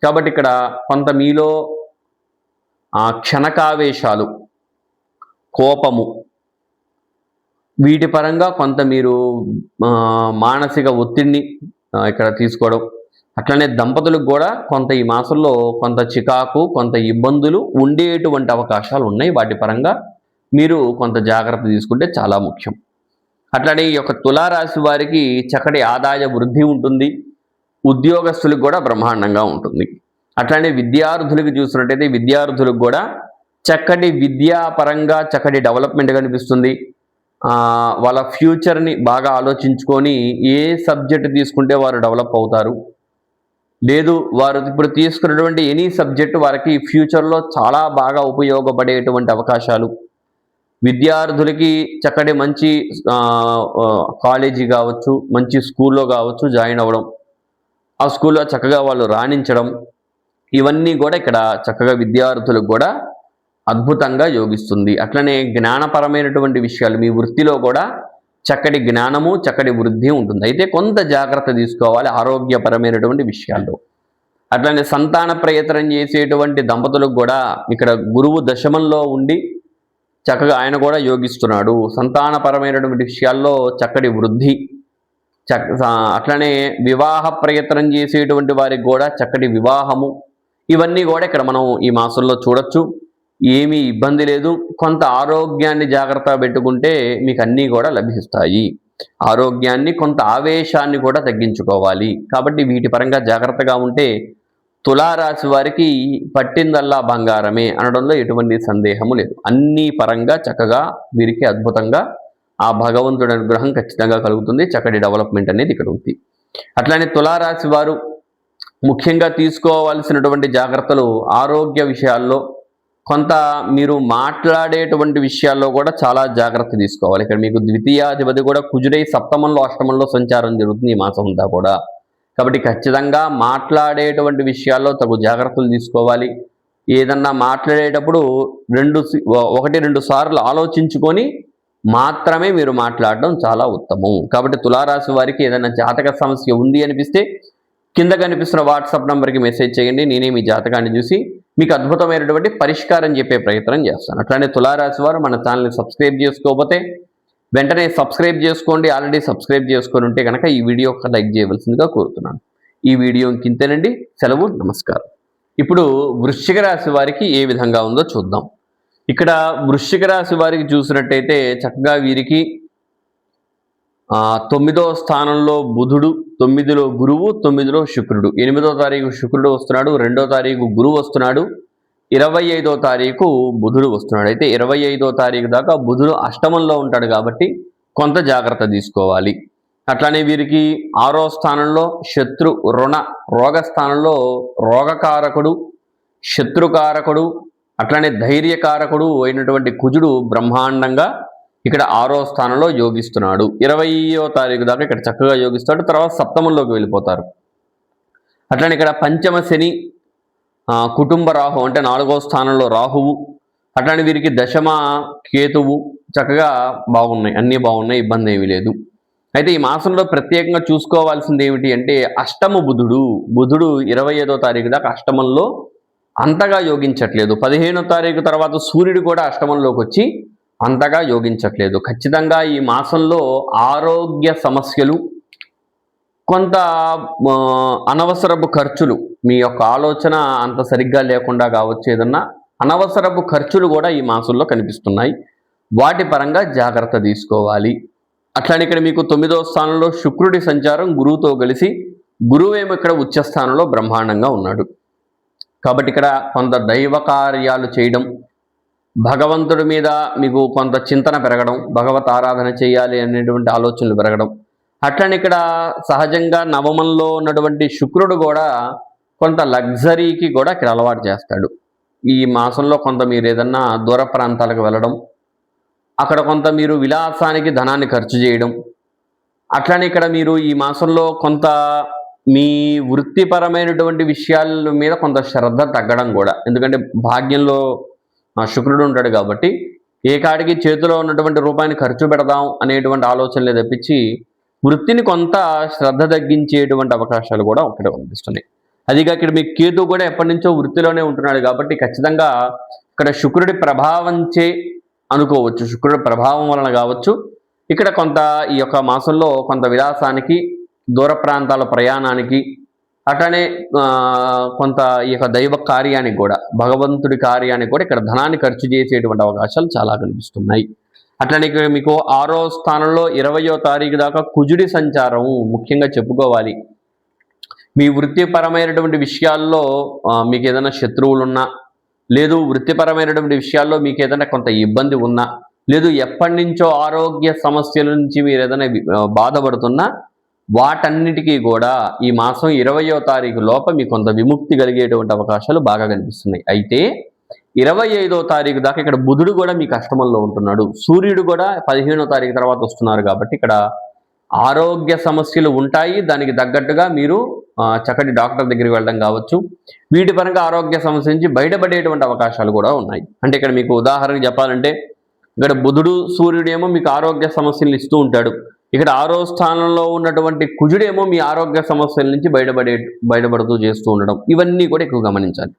కాబట్టి ఇక్కడ కొంత మీలో క్షణకావేశాలు, కోపము, వీటి పరంగా కొంత మీరు మానసిక ఒత్తిడిని ఇక్కడ తీసుకోవడం, అట్లనే దంపతులకు కూడా కొంత ఈ మాసంలో కొంత చికాకు, కొంత ఇబ్బందులు ఉండేటువంటి అవకాశాలు ఉన్నాయి. వాటి పరంగా మీరు కొంత జాగ్రత్త తీసుకుంటే చాలా ముఖ్యం. అట్లనే ఈ యొక్క తులారాశి వారికి చక్కటి ఆదాయ వృద్ధి ఉంటుంది. ఉద్యోగస్తులకు కూడా బ్రహ్మాండంగా ఉంటుంది. అట్లనే విద్యార్థులకు చూసినట్టయితే విద్యార్థులకు కూడా చక్కటి విద్యాపరంగా చక్కటి డెవలప్మెంట్ కనిపిస్తుంది. వాళ్ళ ఫ్యూచర్ని బాగా ఆలోచించుకొని ఏ సబ్జెక్ట్ తీసుకుంటే వారు డెవలప్ అవుతారు, లేదు వారు ఇప్పుడు తీసుకున్నటువంటి ఎనీ సబ్జెక్టు వారికి ఫ్యూచర్లో చాలా బాగా ఉపయోగపడేటువంటి అవకాశాలు, విద్యార్థులకి చక్కటి మంచి కాలేజీ కావచ్చు, మంచి స్కూల్లో కావచ్చు జాయిన్ అవ్వడం, ఆ స్కూల్లో చక్కగా వాళ్ళు రాణించడం, ఇవన్నీ కూడా ఇక్కడ చక్కగా విద్యార్థులకు కూడా అద్భుతంగా యోగిస్తుంది. అట్లనే జ్ఞానపరమైనటువంటి విషయాలు, మీ వృత్తిలో కూడా చక్కటి జ్ఞానము, చక్కటి వృద్ధి ఉంటుంది. అయితే కొంత జాగ్రత్త తీసుకోవాలి ఆరోగ్యపరమైనటువంటి విషయాల్లో. అట్లనే సంతాన ప్రయత్నం చేసేటువంటి దంపతులకు కూడా ఇక్కడ గురువు దశమంలో ఉండి చక్కగా ఆయన కూడా యోగిస్తున్నాడు. సంతానపరమైనటువంటి విషయాల్లో చక్కటి వృద్ధి, అట్లనే వివాహ ప్రయత్నం చేసేటువంటి వారికి కూడా చక్కటి వివాహము, ఇవన్నీ కూడా ఇక్కడ మనం ఈ మాసంలో చూడొచ్చు. ఏమీ ఇబ్బంది లేదు. కొంత ఆరోగ్యాన్ని జాగ్రత్తగా పెట్టుకుంటే మీకు అన్నీ కూడా లభిస్తాయి. ఆరోగ్యాన్ని, కొంత ఆవేశాన్ని కూడా తగ్గించుకోవాలి. కాబట్టి వీటి పరంగా జాగ్రత్తగా ఉంటే తులారాశి వారికి పట్టిందల్లా బంగారమే అనడంలో ఎటువంటి సందేహము లేదు. అన్ని పరంగా చక్కగా వీరికి అద్భుతంగా ఆ భగవంతుడి అనుగ్రహం ఖచ్చితంగా కలుగుతుంది. చక్కటి డెవలప్మెంట్ అనేది ఇక్కడ ఉంది. అట్లానే తులారాశి వారు ముఖ్యంగా తీసుకోవాల్సినటువంటి జాగ్రత్తలు ఆరోగ్య విషయాల్లో, కొంత మీరు మాట్లాడేటువంటి విషయాల్లో కూడా చాలా జాగ్రత్త తీసుకోవాలి. ఇక్కడ మీకు ద్వితీయాధిపతి కూడా కుజుడై సప్తమంలో అష్టమంలో సంచారం జరుగుతుంది ఈ మాసం అంతా కూడా. కాబట్టి ఖచ్చితంగా మాట్లాడేటువంటి విషయాల్లో తగు జాగ్రత్తలు తీసుకోవాలి. ఏదన్నా మాట్లాడేటప్పుడు 1-2 సార్లు ఆలోచించుకొని మాత్రమే మీరు మాట్లాడడం చాలా ఉత్తమం. కాబట్టి తులారాశి వారికి ఏదైనా జాతక సమస్య ఉంది అనిపిస్తే కింద కనిపిస్తున్న వాట్సాప్ నంబర్కి మెసేజ్ చేయండి. నేనే మీ జాతకాన్ని చూసి మీకు అద్భుతమైనటువంటి పరిష్కారం చెప్పే ప్రయత్నం చేస్తాను. అట్లానే తులారాశి వారు మన ఛానల్ని సబ్స్క్రైబ్ చేసుకోకపోతే వెంటనే సబ్స్క్రైబ్ చేసుకోండి. ఆల్రెడీ సబ్స్క్రైబ్ చేసుకొని ఉంటే కనుక ఈ వీడియో లైక్ చేయవలసిందిగా కోరుతున్నాను. ఈ వీడియో ఇంతేనండి. సెలవు, నమస్కారం. ఇప్పుడు వృశ్చిక రాశి వారికి ఏ విధంగా ఉందో చూద్దాం. ఇక్కడ వృశ్చిక రాశి వారికి చూసినట్టయితే చక్కగా వీరికి 9వ స్థానంలో బుధుడు, 9లో గురువు, 9లో శుక్రుడు. 8వ తారీఖు శుక్రుడు వస్తున్నాడు, 2వ తారీఖు గురువు వస్తున్నాడు, 25వ తారీఖు బుధుడు వస్తున్నాడు. అయితే 25వ తారీఖు దాకా బుధుడు అష్టమంలో ఉంటాడు కాబట్టి కొంత జాగ్రత్త తీసుకోవాలి. అట్లానే వీరికి 6వ స్థానంలో శత్రు, రుణ, రోగ స్థానంలో రోగకారకుడు, శత్రుకారకుడు, అట్లానే ధైర్యకారకుడు అయినటువంటి కుజుడు బ్రహ్మాండంగా ఇక్కడ 6వ స్థానంలో యోగిస్తున్నాడు. 20వ తారీఖు దాకా ఇక్కడ చక్కగా యోగిస్తాడు. తర్వాత సప్తమంలోకి వెళ్ళిపోతారు. అట్లానే ఇక్కడ పంచమ శని, కుటుంబ రాహు అంటే 4వ స్థానంలో రాహువు, అట్లానే వీరికి దశమ కేతువు చక్కగా బాగున్నాయి. అన్నీ బాగున్నాయి, ఇబ్బంది ఏమీ లేదు. అయితే ఈ మాసంలో ప్రత్యేకంగా చూసుకోవాల్సింది ఏమిటి అంటే అష్టమ బుధుడు. బుధుడు 25వ తారీఖు దాకా అష్టమంలో అంతగా యోగించట్లేదు. 15వ తారీఖు తర్వాత సూర్యుడు కూడా అష్టమంలోకి వచ్చి అంతగా యోగించట్లేదు. ఖచ్చితంగా ఈ మాసంలో ఆరోగ్య సమస్యలు, కొంత అనవసరపు ఖర్చులు, మీ యొక్క ఆలోచన అంత సరిగ్గా లేకుండా కావచ్చు, ఏదన్నా అనవసరపు ఖర్చులు కూడా ఈ మాసంలో కనిపిస్తున్నాయి. వాటి పరంగా జాగ్రత్త తీసుకోవాలి. అట్లానే ఇక్కడ మీకు 9వ స్థానంలో శుక్రుడి సంచారం గురువుతో కలిసి, గురువేమో ఇక్కడ ఉచ్చ స్థానంలో బ్రహ్మాండంగా ఉన్నాడు. కాబట్టి ఇక్కడ కొంత దైవ కార్యాలు చేయడం, భగవంతుడి మీద మీకు కొంత చింతన పెరగడం, భగవత్ ఆరాధన చేయాలి అనేటువంటి ఆలోచనలు పెరగడం. అట్లనే ఇక్కడ సహజంగా నవమంలో ఉన్నటువంటి శుక్రుడు కూడా కొంత లగ్జరీకి కూడా ఇక్కడ అలవాటు చేస్తాడు. ఈ మాసంలో కొంత మీరు ఏదన్నా దూర ప్రాంతాలకు వెళ్ళడం, అక్కడ కొంత మీరు విలాసానికి ధనాన్ని ఖర్చు చేయడం, అట్లనే ఇక్కడ మీరు ఈ మాసంలో కొంత మీ వృత్తిపరమైనటువంటి విషయాల మీద కొంత శ్రద్ధ తగ్గడం కూడా. ఎందుకంటే భాగ్యంలో శుక్రుడు ఉంటాడు కాబట్టి ఏ కాడికి చేతిలో ఉన్నటువంటి రూపాయిని ఖర్చు పెడదాం అనేటువంటి ఆలోచనలే తప్పించి వృత్తిని కొంత శ్రద్ధ తగ్గించేటువంటి అవకాశాలు కూడా ఒకటే కనిపిస్తున్నాయి. అదిగా ఇక్కడ మీ కేతు కూడా ఎప్పటి నుంచో వృత్తిలోనే ఉంటున్నాడు కాబట్టి ఖచ్చితంగా ఇక్కడ శుక్రుడి ప్రభావంచే అనుకోవచ్చు, శుక్రుడి ప్రభావం వలన కావచ్చు, ఇక్కడ కొంత ఈ యొక్క మాసంలో కొంత విలాసానికి, దూర ప్రాంతాల ప్రయాణానికి, అట్లనే కొంత ఈ యొక్క దైవ కార్యానికి కూడా, భగవంతుడి కార్యానికి కూడా ఇక్కడ ధనాన్ని ఖర్చు చేసేటువంటి అవకాశాలు చాలా కనిపిస్తున్నాయి. అట్లనే ఇక్కడ మీకు 6వ స్థానంలో 20వ తారీఖు దాకా కుజుడి సంచారం ముఖ్యంగా చెప్పుకోవాలి. మీ వృత్తిపరమైనటువంటి విషయాల్లో మీకు ఏదైనా శత్రువులున్నా, లేదు వృత్తిపరమైనటువంటి విషయాల్లో మీకు ఏదైనా కొంత ఇబ్బంది ఉన్నా, లేదు ఎప్పటి నుంచో ఆరోగ్య సమస్యల నుంచి మీరు ఏదైనా బాధపడుతున్నా, వాటన్నిటికీ కూడా ఈ మాసం 20వ తారీఖు లోపల మీకు కొంత విముక్తి కలిగేటువంటి అవకాశాలు బాగా కనిపిస్తున్నాయి. అయితే 25వ తారీఖు దాకా ఇక్కడ బుధుడు కూడా మీకు అష్టమంలో ఉంటున్నాడు, సూర్యుడు కూడా 15వ తారీఖు తర్వాత వస్తున్నారు. కాబట్టి ఇక్కడ ఆరోగ్య సమస్యలు ఉంటాయి. దానికి తగ్గట్టుగా మీరు చక్కటి డాక్టర్ దగ్గరికి వెళ్ళడం కావచ్చు, వీటి పరంగా ఆరోగ్య సమస్య నుంచి బయటపడేటువంటి అవకాశాలు కూడా ఉన్నాయి. అంటే ఇక్కడ మీకు ఉదాహరణకు చెప్పాలంటే ఇక్కడ బుధుడు, సూర్యుడు ఏమో మీకు ఆరోగ్య సమస్యలు ఇస్తూ ఉంటాడు. ఇక్కడ 6వ స్థానంలో ఉన్నటువంటి కుజుడేమో మీ ఆరోగ్య సమస్యల నుంచి బయటపడుతూ చేస్తూ ఉండడం, ఇవన్నీ కూడా ఎక్కువ గమనించాలి.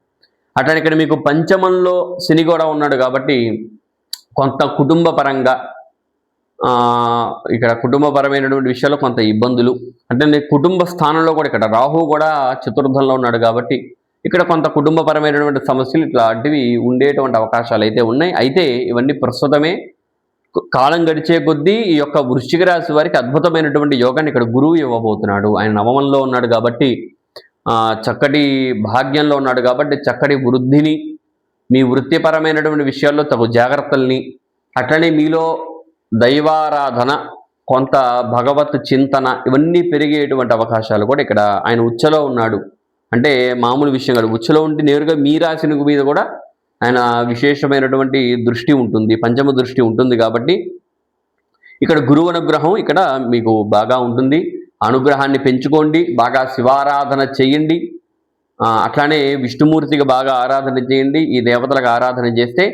అట్లనే ఇక్కడ మీకు పంచమంలో శని కూడా ఉన్నాడు కాబట్టి కొంత కుటుంబ పరంగా ఇక్కడ కుటుంబపరమైనటువంటి విషయాల్లో కొంత ఇబ్బందులు, అంటే కుటుంబ స్థానంలో కూడా ఇక్కడ రాహు కూడా చతుర్థంలో ఉన్నాడు కాబట్టి ఇక్కడ కొంత కుటుంబపరమైనటువంటి సమస్యలు ఇట్లాంటివి ఉండేటువంటి అవకాశాలు అయితే ఉన్నాయి. అయితే ఇవన్నీ ప్రస్తుతమే, కాలం గడిచే కొద్దీ ఈ యొక్క వృశ్చిక రాశి వారికి అద్భుతమైనటువంటి యోగాన్ని ఇక్కడ గురువు ఇవ్వబోతున్నాడు. ఆయన నవమంలో ఉన్నాడు కాబట్టి చక్కటి భాగ్యంలో ఉన్నాడు కాబట్టి చక్కటి వృద్ధిని, మీ వృత్తిపరమైనటువంటి విషయాల్లో తగు జాగ్రత్తల్ని, అట్లనే మీలో దైవారాధన, కొంత భగవత్ చింతన ఇవన్నీ పెరిగేటువంటి అవకాశాలు కూడా ఇక్కడ ఆయన ఉచ్చలో ఉన్నాడు అంటే మామూలు విషయం కాదు. ఉచ్చలో ఉంటే నేరుగా మీ రాశి మీద కూడా ఆయన విశేషమైనటువంటి దృష్టి ఉంటుంది, పంచమ దృష్టి ఉంటుంది కాబట్టి ఇక్కడ గురువు అనుగ్రహం ఇక్కడ మీకు బాగా ఉంటుంది. అనుగ్రహాన్ని పెంచుకోండి, బాగా శివారాధన చేయండి, అట్లానే విష్ణుమూర్తికి బాగా ఆరాధన చేయండి. ఈ దేవతలకు ఆరాధన చేస్తే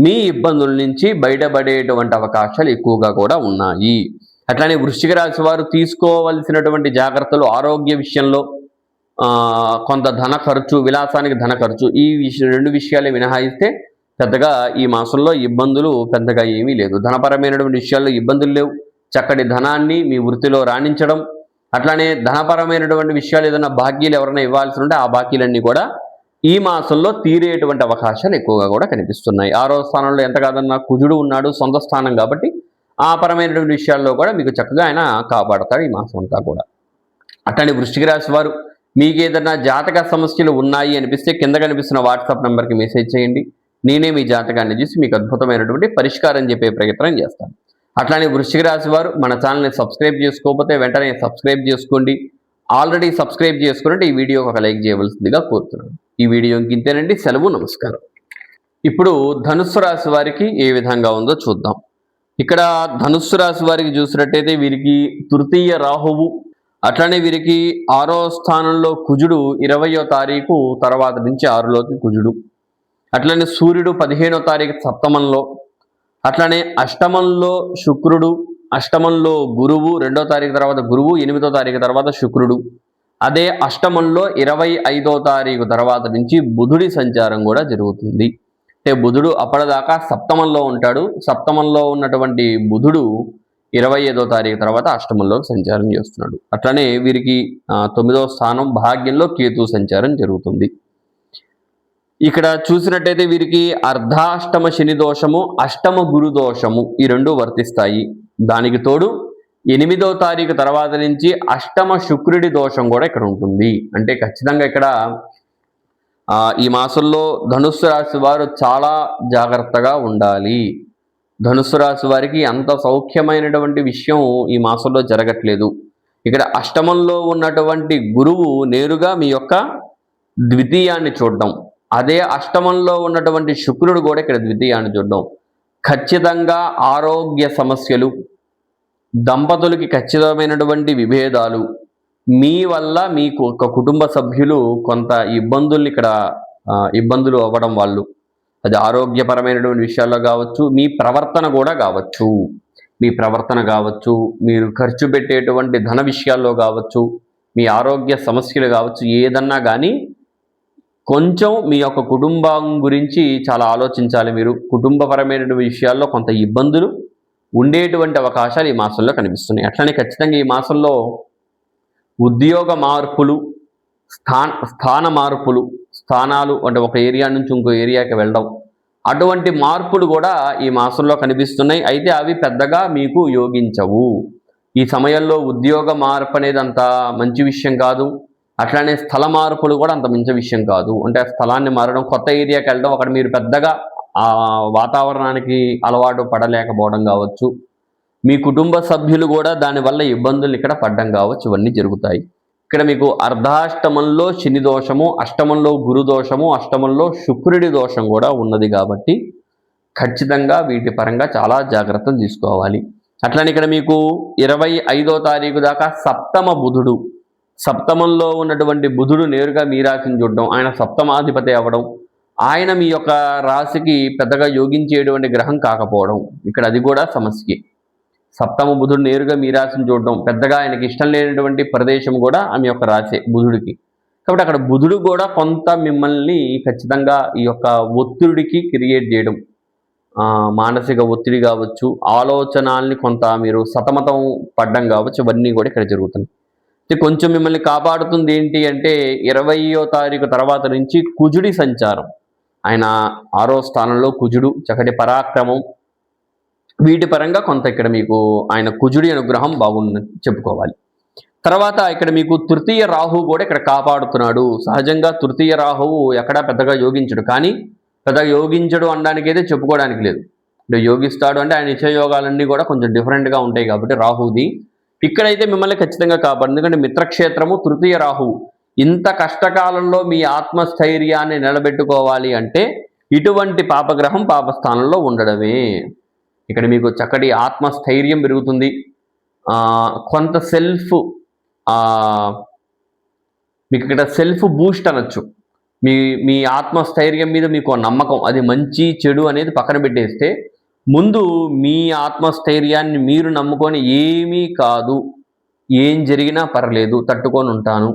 మీ ఇబ్బందుల నుంచి బయటపడేటువంటి అవకాశాలు ఎక్కువగా కూడా ఉన్నాయి. అట్లానే వృశ్చిక రాశి వారు తీసుకోవలసినటువంటి జాగ్రత్తలు ఆరోగ్య విషయంలో కొంత ధన ఖర్చు, విలాసానికి ధన ఖర్చు, ఈ రెండు విషయాలే మినహాయిస్తే పెద్దగా ఈ మాసంలో ఇబ్బందులు పెద్దగా ఏమీ లేదు. ధనపరమైనటువంటి విషయాల్లో ఇబ్బందులు లేవు. చక్కటి ధనాన్ని మీ వృత్తిలో రాణించడం, అట్లానే ధనపరమైనటువంటి విషయాలు ఏదైనా బాకీలు ఎవరైనా ఇవ్వాల్సి ఉంటే ఆ బాకీలన్నీ కూడా ఈ మాసంలో తీరేటువంటి అవకాశాలు ఎక్కువగా కూడా కనిపిస్తున్నాయి. 6వ స్థానంలో ఎంత కాదన్నా కుజుడు ఉన్నాడు, సొంత స్థానం కాబట్టి ఆ పరమైనటువంటి విషయాల్లో కూడా మీకు చక్కగా ఆయన కాపాడతాడు ఈ మాసం అంతా కూడా. అట్లానే వృశ్చిక రాశి వారు మీకు ఏదైనా జాతక సమస్యలు ఉన్నాయి అనిపిస్తే కింద కనిపిస్తున్న వాట్సాప్ నెంబర్కి మెసేజ్ చేయండి. నేనే మీ జాతకాన్ని చూసి మీకు అద్భుతమైనటువంటి పరిష్కారం చెప్పే ప్రయత్నం చేస్తాను. అట్లానే వృశ్చిక రాశి వారు మన ఛానల్ని సబ్స్క్రైబ్ చేసుకోకపోతే వెంటనే సబ్స్క్రైబ్ చేసుకోండి. ఆల్రెడీ సబ్స్క్రైబ్ చేసుకుంటే ఈ వీడియోకి ఒక లైక్ చేయవలసిందిగా కోరుతున్నాను. ఈ వీడియో ఇంతేనండి. సెలవు, నమస్కారం. ఇప్పుడు ధనుస్సు రాశి వారికి ఏ విధంగా ఉందో చూద్దాం. ఇక్కడ ధనుస్సు రాశి వారికి చూసినట్టయితే వీరికి తృతీయ రాహువు, అట్లానే వీరికి 6వ స్థానంలో కుజుడు 20వ తారీఖు తర్వాత నుంచి 6లోకి కుజుడు, అట్లనే సూర్యుడు 15వ తారీఖు సప్తమంలో, అట్లనే అష్టమంలో శుక్రుడు, అష్టమంలో గురువు 2వ తారీఖు తర్వాత గురువు, 8వ తారీఖు తర్వాత శుక్రుడు, అదే అష్టమంలో 25వ తారీఖు తర్వాత నుంచి బుధుడి సంచారం కూడా జరుగుతుంది. అంటే బుధుడు అప్పటిదాకా సప్తమంలో ఉంటాడు. సప్తమంలో ఉన్నటువంటి బుధుడు 25వ తారీఖు తర్వాత అష్టమంలో సంచారం చేస్తున్నాడు. అట్లనే వీరికి 9వ స్థానం భాగ్యంలో కేతు సంచారం జరుగుతుంది. ఇక్కడ చూసినట్టయితే వీరికి అర్ధాష్టమ శని దోషము, అష్టమ గురు దోషము ఈ రెండు వర్తిస్తాయి. దానికి తోడు 8వ తారీఖు తర్వాత నుంచి అష్టమ శుక్రుడి దోషం కూడా ఇక్కడ ఉంటుంది. అంటే ఖచ్చితంగా ఇక్కడ ఈ మాసంలో ధనుస్సు రాశి వారు చాలా జాగ్రత్తగా ఉండాలి. ధనుస్సు రాశి వారికి అంత సౌఖ్యమైనటువంటి విషయం ఈ మాసంలో జరగట్లేదు. ఇక్కడ అష్టమంలో ఉన్నటువంటి గురువు నేరుగా మీ యొక్క ద్వితీయాన్ని చూడడం, అదే అష్టమంలో ఉన్నటువంటి శుక్రుడు కూడా ఇక్కడ ద్వితీయాన్ని చూడడం, ఖచ్చితంగా ఆరోగ్య సమస్యలు, దంపతులకి ఖచ్చితమైనటువంటి విభేదాలు, మీ వల్ల మీకు ఒక కుటుంబ సభ్యులు కొంత ఇబ్బందులు అవ్వడం వాళ్ళు, అది ఆరోగ్యపరమైనటువంటి విషయాల్లో కావచ్చు, మీ ప్రవర్తన కూడా కావచ్చు, మీరు ఖర్చు పెట్టేటువంటి ధన విషయాల్లో కావచ్చు, మీ ఆరోగ్య సమస్యలు కావచ్చు, ఏదన్నా కానీ కొంచెం మీ యొక్క కుటుంబం గురించి చాలా ఆలోచించాలి. మీరు కుటుంబపరమైనటువంటి విషయాల్లో కొంత ఇబ్బందులు ఉండేటువంటి అవకాశాలు ఈ మాసంలో కనిపిస్తున్నాయి. అట్లనే ఖచ్చితంగా ఈ మాసంలో ఉద్యోగ మార్పులు, స్థాన మార్పులు, స్థానాలు అంటే ఒక ఏరియా నుంచి ఇంకో ఏరియాకి వెళ్ళడం, అటువంటి మార్పులు కూడా ఈ మాసంలో కనిపిస్తున్నాయి. అయితే అవి పెద్దగా మీకు యోగించవు. ఈ సమయంలో ఉద్యోగ మార్పు అనేది అంత మంచి విషయం కాదు. అట్లానే స్థల మార్పులు కూడా అంత మంచి విషయం కాదు. అంటే ఆ స్థలాన్ని మారడం, కొత్త ఏరియాకి వెళ్ళడం, అక్కడ మీరు పెద్దగా ఆ వాతావరణానికి అలవాటు పడలేకపోవడం కావచ్చు, మీ కుటుంబ సభ్యులు కూడా దానివల్ల ఇబ్బందులు ఇక్కడ పడడం కావచ్చు, ఇవన్నీ జరుగుతాయి. ఇక్కడ మీకు అర్ధాష్టమంలో శని దోషము, అష్టమంలో గురు దోషము, అష్టమంలో శుక్రుడి దోషం కూడా ఉన్నది కాబట్టి ఖచ్చితంగా వీటి పరంగా చాలా జాగ్రత్తలు తీసుకోవాలి. అట్లనే ఇక్కడ మీకు 25వ తారీఖు దాకా సప్తమంలో ఉన్నటువంటి బుధుడు నేరుగా మీ రాశిని చూడడం, ఆయన సప్తమాధిపతి అవ్వడం, ఆయన మీ యొక్క రాశికి పెద్దగా యోగించేటువంటి గ్రహం కాకపోవడం, ఇక్కడ అది కూడా సమస్య. సప్తమ బుధుడు నేరుగా మీ రాశిని చూడడం, పెద్దగా ఆయనకి ఇష్టం లేనటువంటి ప్రదేశం కూడా ఆమె యొక్క రాశి బుధుడికి. కాబట్టి అక్కడ బుధుడు కూడా కొంత మిమ్మల్ని ఖచ్చితంగా ఈ యొక్క ఒత్తిడికి క్రియేట్ చేయడం, మానసిక ఒత్తిడి కావచ్చు, ఆలోచనల్ని కొంత మీరు సతమతం పడ్డం కావచ్చు, ఇవన్నీ కూడా ఇక్కడ జరుగుతుంది. కొంచెం మిమ్మల్ని కాపాడుతుంది ఏంటి అంటే 20వ తారీఖు తర్వాత నుంచి కుజుడి సంచారం. ఆయన 6వ స్థానంలో కుజుడు, చక్కటి పరాక్రమం, వీటి పరంగా కొంత ఇక్కడ మీకు ఆయన కుజుడి అనుగ్రహం బాగుందని చెప్పుకోవాలి. తర్వాత ఇక్కడ మీకు తృతీయ రాహువు కూడా ఇక్కడ కాపాడుతున్నాడు. సహజంగా తృతీయ రాహువు ఎక్కడా పెద్దగా యోగించడు, కానీ పెద్దగా యోగించడు అనడానికి అయితే చెప్పుకోవడానికి లేదు. అంటే యోగిస్తాడు అంటే ఆయన నిత్య యోగాలన్నీ కూడా కొంచెం డిఫరెంట్గా ఉంటాయి కాబట్టి రాహువుది ఇక్కడైతే మిమ్మల్ని ఖచ్చితంగా కాపాడు. ఎందుకంటే మిత్రక్షేత్రము తృతీయ రాహువు. ఇంత కష్టకాలంలో మీ ఆత్మస్థైర్యాన్ని నిలబెట్టుకోవాలి అంటే ఇటువంటి పాపగ్రహం పాపస్థానంలో ఉండడమే. ఇక్కడ మీకు చక్కటి ఆత్మస్థైర్యం పెరుగుతుంది. కొంత సెల్ఫ్ మీకు ఇక్కడ సెల్ఫ్ బూస్ట్ అనొచ్చు. మీ ఆత్మస్థైర్యం మీద మీకు నమ్మకం, అది మంచి చెడు అనేది పక్కన పెట్టేస్తే ముందు మీ ఆత్మస్థైర్యాన్ని మీరు నమ్ముకొని ఏమీ కాదు, ఏం జరిగినా పర్లేదు, తట్టుకొని ఉంటాను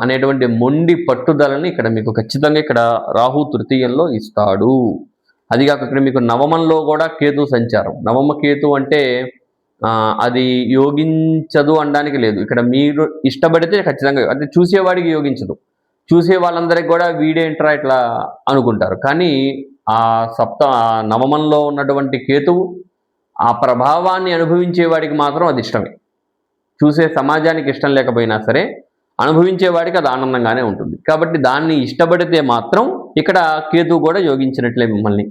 అనేటువంటి మొండి పట్టుదలని ఇక్కడ మీకు ఖచ్చితంగా ఇక్కడ రాహు తృతీయంలో ఇస్తాడు. అదిగాక ఇక్కడ మీకు నవమంలో కూడా కేతు సంచారం. నవమ కేతు అంటే అది యోగించదు అనడానికి లేదు. ఇక్కడ మీరు ఇష్టపడితే ఖచ్చితంగా, అంటే చూసేవాడికి యోగించదు, చూసే వాళ్ళందరికీ కూడా వీడేంట్రా ఇట్లా అనుకుంటారు. కానీ నవమంలో ఉన్నటువంటి కేతువు ఆ ప్రభావాన్ని అనుభవించేవాడికి మాత్రం అది ఇష్టమే. చూసే సమాజానికి ఇష్టం లేకపోయినా సరే అనుభవించేవాడికి అది ఆనందంగానే ఉంటుంది. కాబట్టి దాన్ని ఇష్టపడితే మాత్రం ఇక్కడ కేతువు కూడా యోగించినట్లే. మిమ్మల్ని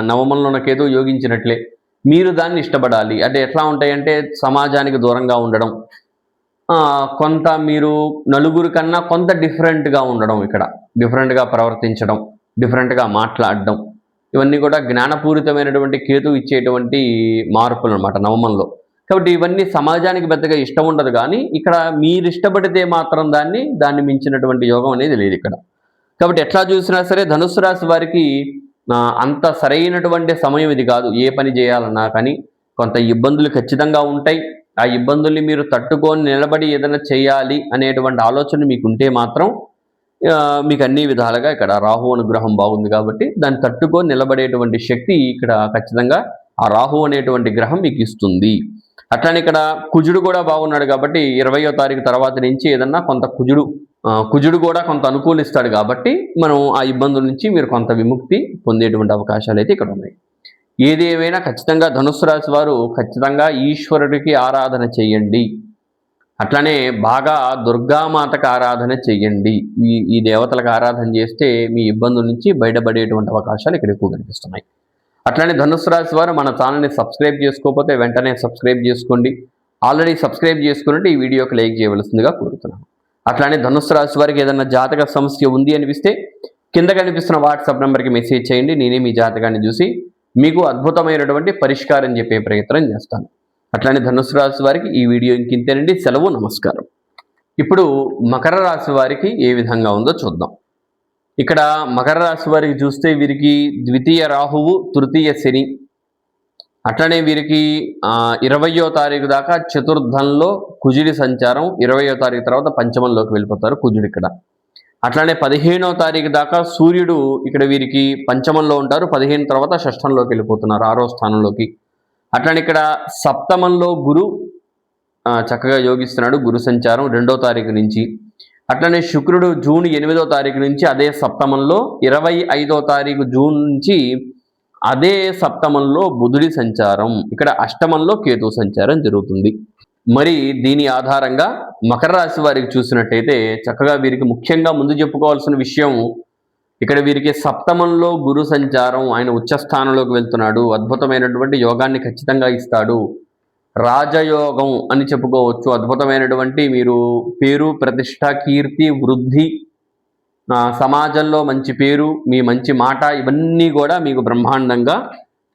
నవమంలో ఉన్న కేతువు యోగించినట్లే. మీరు దాన్ని ఇష్టపడాలి. అంటే ఎట్లా ఉంటాయంటే సమాజానికి దూరంగా ఉండడం, కొంత మీరు నలుగురి కన్నా కొంత డిఫరెంట్గా ఉండడం, ఇక్కడ డిఫరెంట్గా ప్రవర్తించడం, డిఫరెంట్గా మాట్లాడడం, ఇవన్నీ కూడా జ్ఞానపూరితమైనటువంటి కేతు ఇచ్చేటువంటి మార్పులు అనమాట నవమంలో. కాబట్టి ఇవన్నీ సమాజానికి పెద్దగా ఇష్టం ఉండదు, కానీ ఇక్కడ మీరు ఇష్టపడితే మాత్రం దాన్ని మించినటువంటి యోగం అనేది లేదు ఇక్కడ. కాబట్టి ఎట్లా చూసినా సరే ధనుస్సు రాశి వారికి అంత సరైనటువంటి సమయం ఇది కాదు. ఏ పని చేయాలన్నా కానీ కొంత ఇబ్బందులు ఖచ్చితంగా ఉంటాయి. ఆ ఇబ్బందుల్ని మీరు తట్టుకొని నిలబడి ఏదైనా చేయాలి అనేటువంటి ఆలోచన మీకు ఉంటే మాత్రం మీకు అన్ని విధాలుగా ఇక్కడ రాహు అనుగ్రహం బాగుంది కాబట్టి దాన్ని తట్టుకొని నిలబడేటువంటి శక్తి ఇక్కడ ఖచ్చితంగా ఆ రాహు అనేటువంటి గ్రహం మీకు ఇస్తుంది. అట్లానే ఇక్కడ కుజుడు కూడా బాగున్నాడు కాబట్టి 20వ తారీఖు తర్వాత నుంచి ఏదన్నా కొంత కుజుడు కూడా కొంత అనుకూలిస్తాడు కాబట్టి మనం ఆ ఇబ్బందుల నుంచి మీరు కొంత విముక్తి పొందేటువంటి అవకాశాలు అయితే ఇక్కడ ఉన్నాయి. ఏది ఏమైనా ఖచ్చితంగా ధనుస్సు రాశి వారు ఖచ్చితంగా ఈశ్వరుడికి ఆరాధన చేయండి. అట్లానే బాగా దుర్గామాతకు ఆరాధన చెయ్యండి. ఈ దేవతలకు ఆరాధన చేస్తే మీ ఇబ్బందుల నుంచి బయటపడేటువంటి అవకాశాలు ఇక్కడ ఎక్కువ కనిపిస్తున్నాయి. అట్లానే ధనుస్సు రాశి వారు మన ఛానల్ని సబ్స్క్రైబ్ చేసుకోకపోతే వెంటనే సబ్స్క్రైబ్ చేసుకోండి. ఆల్రెడీ సబ్స్క్రైబ్ చేసుకున్నట్టు ఈ వీడియోకి లైక్ చేయవలసిందిగా కోరుతున్నాను. అట్లానే ధనుస్సు రాశి వారికి ఏదైనా జాతక సమస్య ఉంది అనిపిస్తే కింద కనిపిస్తున్న వాట్సాప్ నెంబర్కి మెసేజ్ చేయండి. నేనే మీ జాతకాన్ని చూసి మీకు అద్భుతమైనటువంటి పరిష్కారం చెప్పే ప్రయత్నం చేస్తాను. అట్లానే ధనుస్సు రాశి వారికి ఈ వీడియో ఇంకింతేనండి. సెలవు, నమస్కారం. ఇప్పుడు మకర రాశి వారికి ఏ విధంగా ఉందో చూద్దాం. ఇక్కడ మకర రాశి వారికి చూస్తే వీరికి ద్వితీయ రాహువు, తృతీయ శని, అట్లనే వీరికి 20వ తారీఖు దాకా చతుర్థంలో కుజుడి సంచారం, 20వ తారీఖు తర్వాత పంచమంలోకి వెళ్ళిపోతారు కుజుడు ఇక్కడ. అట్లానే 15వ తారీఖు దాకా సూర్యుడు ఇక్కడ వీరికి పంచమంలో ఉంటారు, 15 తర్వాత షష్ఠంలోకి వెళ్ళిపోతున్నారు, 6వ స్థానంలోకి. అట్లానే ఇక్కడ సప్తమంలో గురు చక్కగా యోగిస్తున్నాడు, గురు సంచారం 2వ తారీఖు నుంచి. అట్లనే శుక్రుడు జూన్ 8వ తారీఖు నుంచి అదే సప్తమంలో, 25వ తారీఖు జూన్ నుంచి అదే సప్తమంలో బుధుడి సంచారం, ఇక్కడ అష్టమంలో కేతు సంచారం జరుగుతుంది. మరి దీని ఆధారంగా మకర రాశి వారికి చూసినట్టయితే చక్కగా వీరికి ముఖ్యంగా ముందు చెప్పుకోవాల్సిన విషయం, ఇక్కడ వీరికి సప్తమంలో గురు సంచారం, ఆయన ఉచ్చస్థానంలోకి వెళ్తున్నాడు, అద్భుతమైనటువంటి యోగాన్ని ఖచ్చితంగా ఇస్తాడు. రాజయోగం అని చెప్పుకోవచ్చు. అద్భుతమైనటువంటి మీరు పేరు, ప్రతిష్ట, కీర్తి, వృద్ధి, సమాజంలో మంచి పేరు, మీ మంచి మాట, ఇవన్నీ కూడా మీకు బ్రహ్మాండంగా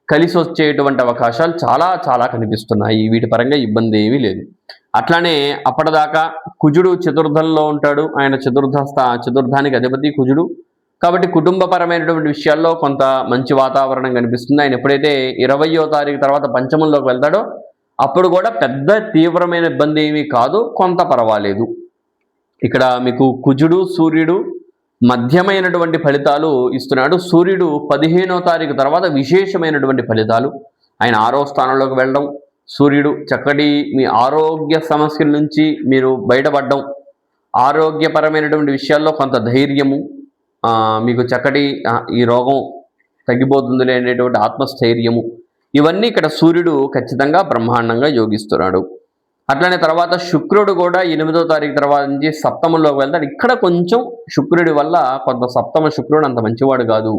కలిసి వచ్చేటువంటి అవకాశాలు చాలా చాలా కనిపిస్తున్నాయి. వీటి పరంగా ఇబ్బంది ఏమీ లేదు. అట్లానే అప్పటిదాకా కుజుడు చతుర్థంలో ఉంటాడు, ఆయన చతుర్థానికి అధిపతి కుజుడు కాబట్టి కుటుంబపరమైనటువంటి విషయాల్లో కొంత మంచి వాతావరణం కనిపిస్తుంది. ఆయన ఎప్పుడైతే 20వ తారీఖు తర్వాత పంచమంలోకి వెళ్తాడో అప్పుడు కూడా పెద్ద తీవ్రమైన ఇబ్బంది ఏమీ కాదు, కొంత పర్వాలేదు. ఇక్కడ మీకు కుజుడు సూర్యుడు మధ్యమైనటువంటి ఫలితాలు ఇస్తున్నాడు. సూర్యుడు 15వ తారీఖు తర్వాత విశేషమైనటువంటి ఫలితాలు, ఆయన 6వ స్థానంలోకి వెళ్ళడం, సూర్యుడు చక్కటి మీ ఆరోగ్య సమస్యల నుంచి మీరు బయటపడడం, ఆరోగ్యపరమైనటువంటి విషయాల్లో కొంత ధైర్యము, మీకు చక్కటి ఈ రోగం తగ్గిపోతుంది అనేటువంటి ఆత్మస్థైర్యము, ఇవన్నీ ఇక్కడ సూర్యుడు ఖచ్చితంగా బ్రహ్మాండంగా యోగిస్తున్నాడు. అట్లనే తర్వాత శుక్రుడు కూడా 8వ తారీఖు తర్వాత నుంచి సప్తమంలోకి వెళ్తాడు. ఇక్కడ కొంచెం శుక్రుడి వల్ల కొంత సప్తమ శుక్రుడు అంత మంచివాడు కాదు.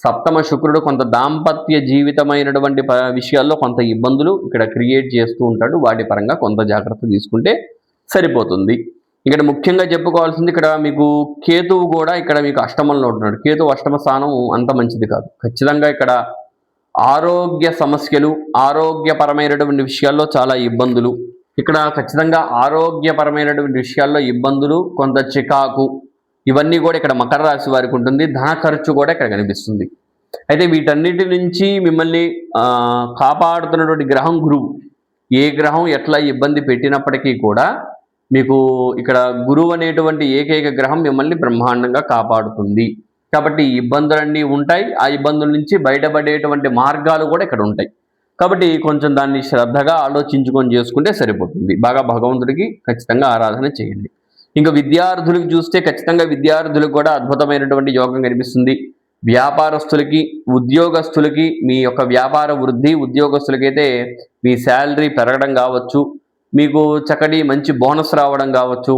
సప్తమ శుక్రుడు కొంత దాంపత్య జీవితమైనటువంటి విషయాల్లో కొంత ఇబ్బందులు ఇక్కడ క్రియేట్ చేస్తూ ఉంటాడు. వాటి పరంగా కొంత జాగ్రత్త తీసుకుంటే సరిపోతుంది. ఇక్కడ ముఖ్యంగా చెప్పుకోవాల్సింది, ఇక్కడ మీకు కేతువు కూడా ఇక్కడ మీకు అష్టమంలో ఉంటున్నాడు. కేతువు అష్టమ స్థానం అంత మంచిది కాదు. ఖచ్చితంగా ఇక్కడ ఆరోగ్య సమస్యలు, ఆరోగ్యపరమైనటువంటి విషయాల్లో చాలా ఇబ్బందులు, ఇక్కడ ఖచ్చితంగా ఆరోగ్యపరమైనటువంటి విషయాల్లో ఇబ్బందులు, కొంత చికాకు, ఇవన్నీ కూడా ఇక్కడ మకర రాశి వారికి ఉంటుంది. ధన ఖర్చు కూడా ఇక్కడ కనిపిస్తుంది. అయితే వీటన్నిటి నుంచి మిమ్మల్ని కాపాడుతున్నటువంటి గ్రహం గురువు. ఏ గ్రహం ఎట్లా ఇబ్బంది పెట్టినప్పటికీ కూడా మీకు ఇక్కడ గురువు అనేటువంటి ఏకైక గ్రహం మిమ్మల్ని బ్రహ్మాండంగా కాపాడుతుంది. కాబట్టి ఇబ్బందులన్నీ ఉంటాయి. ఆ ఇబ్బందుల నుంచి బయటపడేటువంటి మార్గాలు కూడా ఇక్కడ ఉంటాయి. కాబట్టి కొంచెం దాన్ని శ్రద్ధగా ఆలోచించుకొని చేసుకుంటే సరిపోతుంది. బాగా భగవంతుడికి ఖచ్చితంగా ఆరాధన చేయండి. ఇంకా విద్యార్థులకు చూస్తే ఖచ్చితంగా విద్యార్థులకు కూడా అద్భుతమైనటువంటి యోగం కనిపిస్తుంది. వ్యాపారస్తులకి, ఉద్యోగస్తులకి మీ యొక్క వ్యాపార వృద్ధి, ఉద్యోగస్తులకైతే మీ శాలరీ పెరగడం కావచ్చు, మీకు చక్కటి మంచి బోనస్ రావడం కావచ్చు,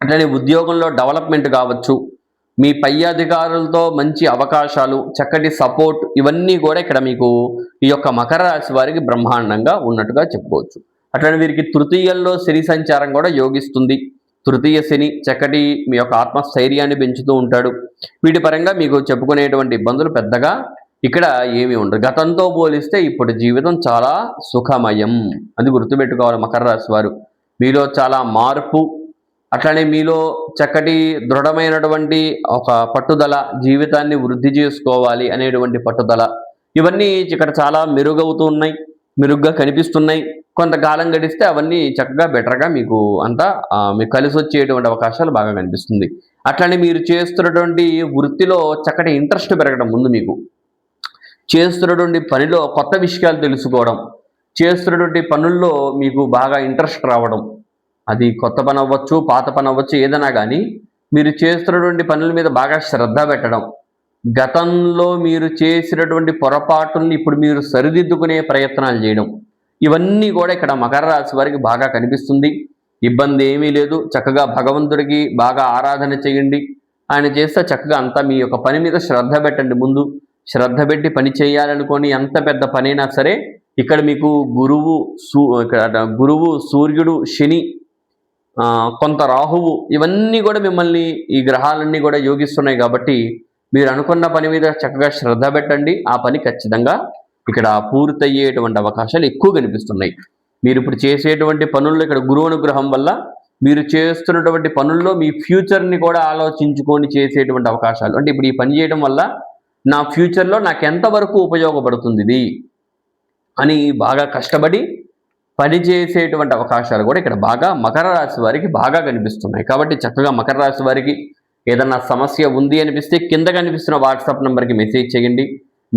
అట్లనే ఉద్యోగంలో డెవలప్మెంట్ కావచ్చు, మీ పై అధికారులతో మంచి అవకాశాలు, చక్కటి సపోర్ట్, ఇవన్నీ కూడా ఇక్కడ మీకు ఈ యొక్క మకర రాశి వారికి బ్రహ్మాండంగా ఉన్నట్టుగా చెప్పుకోవచ్చు. అట్లనే వీరికి తృతీయంలో శని సంచారం కూడా యోగిస్తుంది. తృతీయ శని చక్కటి మీ యొక్క ఆత్మస్థైర్యాన్ని పెంచుతూ ఉంటాడు. వీటి పరంగా మీకు చెప్పుకునేటువంటి ఇబ్బందులు పెద్దగా ఇక్కడ ఏమీ ఉండదు. గతంతో పోలిస్తే ఇప్పుడు జీవితం చాలా సుఖమయం, అది గుర్తుపెట్టుకోవాలి మకర రాశి వారు. మీలో చాలా మార్పు, అట్లనే మీలో చక్కటి దృఢమైనటువంటి ఒక పట్టుదల, జీవితాన్ని వృద్ధి చేసుకోవాలి అనేటువంటి పట్టుదల, ఇవన్నీ ఇక్కడ చాలా మెరుగవుతూ ఉన్నాయి, మెరుగ్గా కనిపిస్తున్నాయి. కొంతకాలం గడిస్తే అవన్నీ చక్కగా బెటర్గా మీకు అంతా మీకు కలిసి వచ్చేటువంటి అవకాశాలు బాగా కనిపిస్తుంది. అట్లనే మీరు చేస్తున్నటువంటి వృత్తిలో చక్కటి ఇంట్రెస్ట్ పెరగడం, ముందు మీకు చేస్తున్నటువంటి పనిలో కొత్త విషయాలు తెలుసుకోవడం, చేస్తున్నటువంటి పనుల్లో మీకు బాగా ఇంట్రెస్ట్ రావడం, అది కొత్త పని అవ్వచ్చు, పాత పని అవ్వచ్చు, ఏదైనా కానీ మీరు చేస్తున్నటువంటి పనుల మీద బాగా శ్రద్ధ పెట్టడం, గతంలో మీరు చేసినటువంటి పొరపాటుల్ని ఇప్పుడు మీరు సరిదిద్దుకునే ప్రయత్నాలు చేయడం, ఇవన్నీ కూడా ఇక్కడ మకర రాశి వారికి బాగా కనిపిస్తుంది. ఇబ్బంది ఏమీ లేదు. చక్కగా భగవంతుడికి బాగా ఆరాధన చేయండి. ఆయన చేస్తే చక్కగా అంతా మీ యొక్క పని మీద శ్రద్ధ పెట్టండి. ముందు శ్రద్ధ పెట్టి పని చేయాలనుకొని ఎంత పెద్ద పనైనా సరే ఇక్కడ మీకు గురువు, సూర్యుడు, శని, కొంత రాహువు, ఇవన్నీ కూడా మిమ్మల్ని, ఈ గ్రహాలన్నీ కూడా యోగిస్తున్నాయి. కాబట్టి మీరు అనుకున్న పని మీద చక్కగా శ్రద్ధ పెట్టండి. ఆ పని ఖచ్చితంగా ఇక్కడ పూర్తయ్యేటువంటి అవకాశాలు ఎక్కువ కనిపిస్తున్నాయి. మీరు ఇప్పుడు చేసేటువంటి పనుల్లో ఇక్కడ గురువు అనుగ్రహం వల్ల మీరు చేస్తున్నటువంటి పనుల్లో మీ ఫ్యూచర్ని కూడా ఆలోచించుకొని చేసేటువంటి అవకాశాలు, అంటే ఇప్పుడు ఈ పని చేయడం వల్ల నా ఫ్యూచర్లో నాకు ఎంతవరకు ఉపయోగపడుతుంది ఇది అని బాగా కష్టపడి పని చేసేటువంటి అవకాశాలు కూడా ఇక్కడ బాగా మకర రాశి వారికి బాగా కనిపిస్తున్నాయి. కాబట్టి చక్కగా మకర రాశి వారికి ఏదన్నా సమస్య ఉంది అనిపిస్తే కింద కనిపిస్తున్న వాట్సాప్ నెంబర్కి మెసేజ్ చేయండి.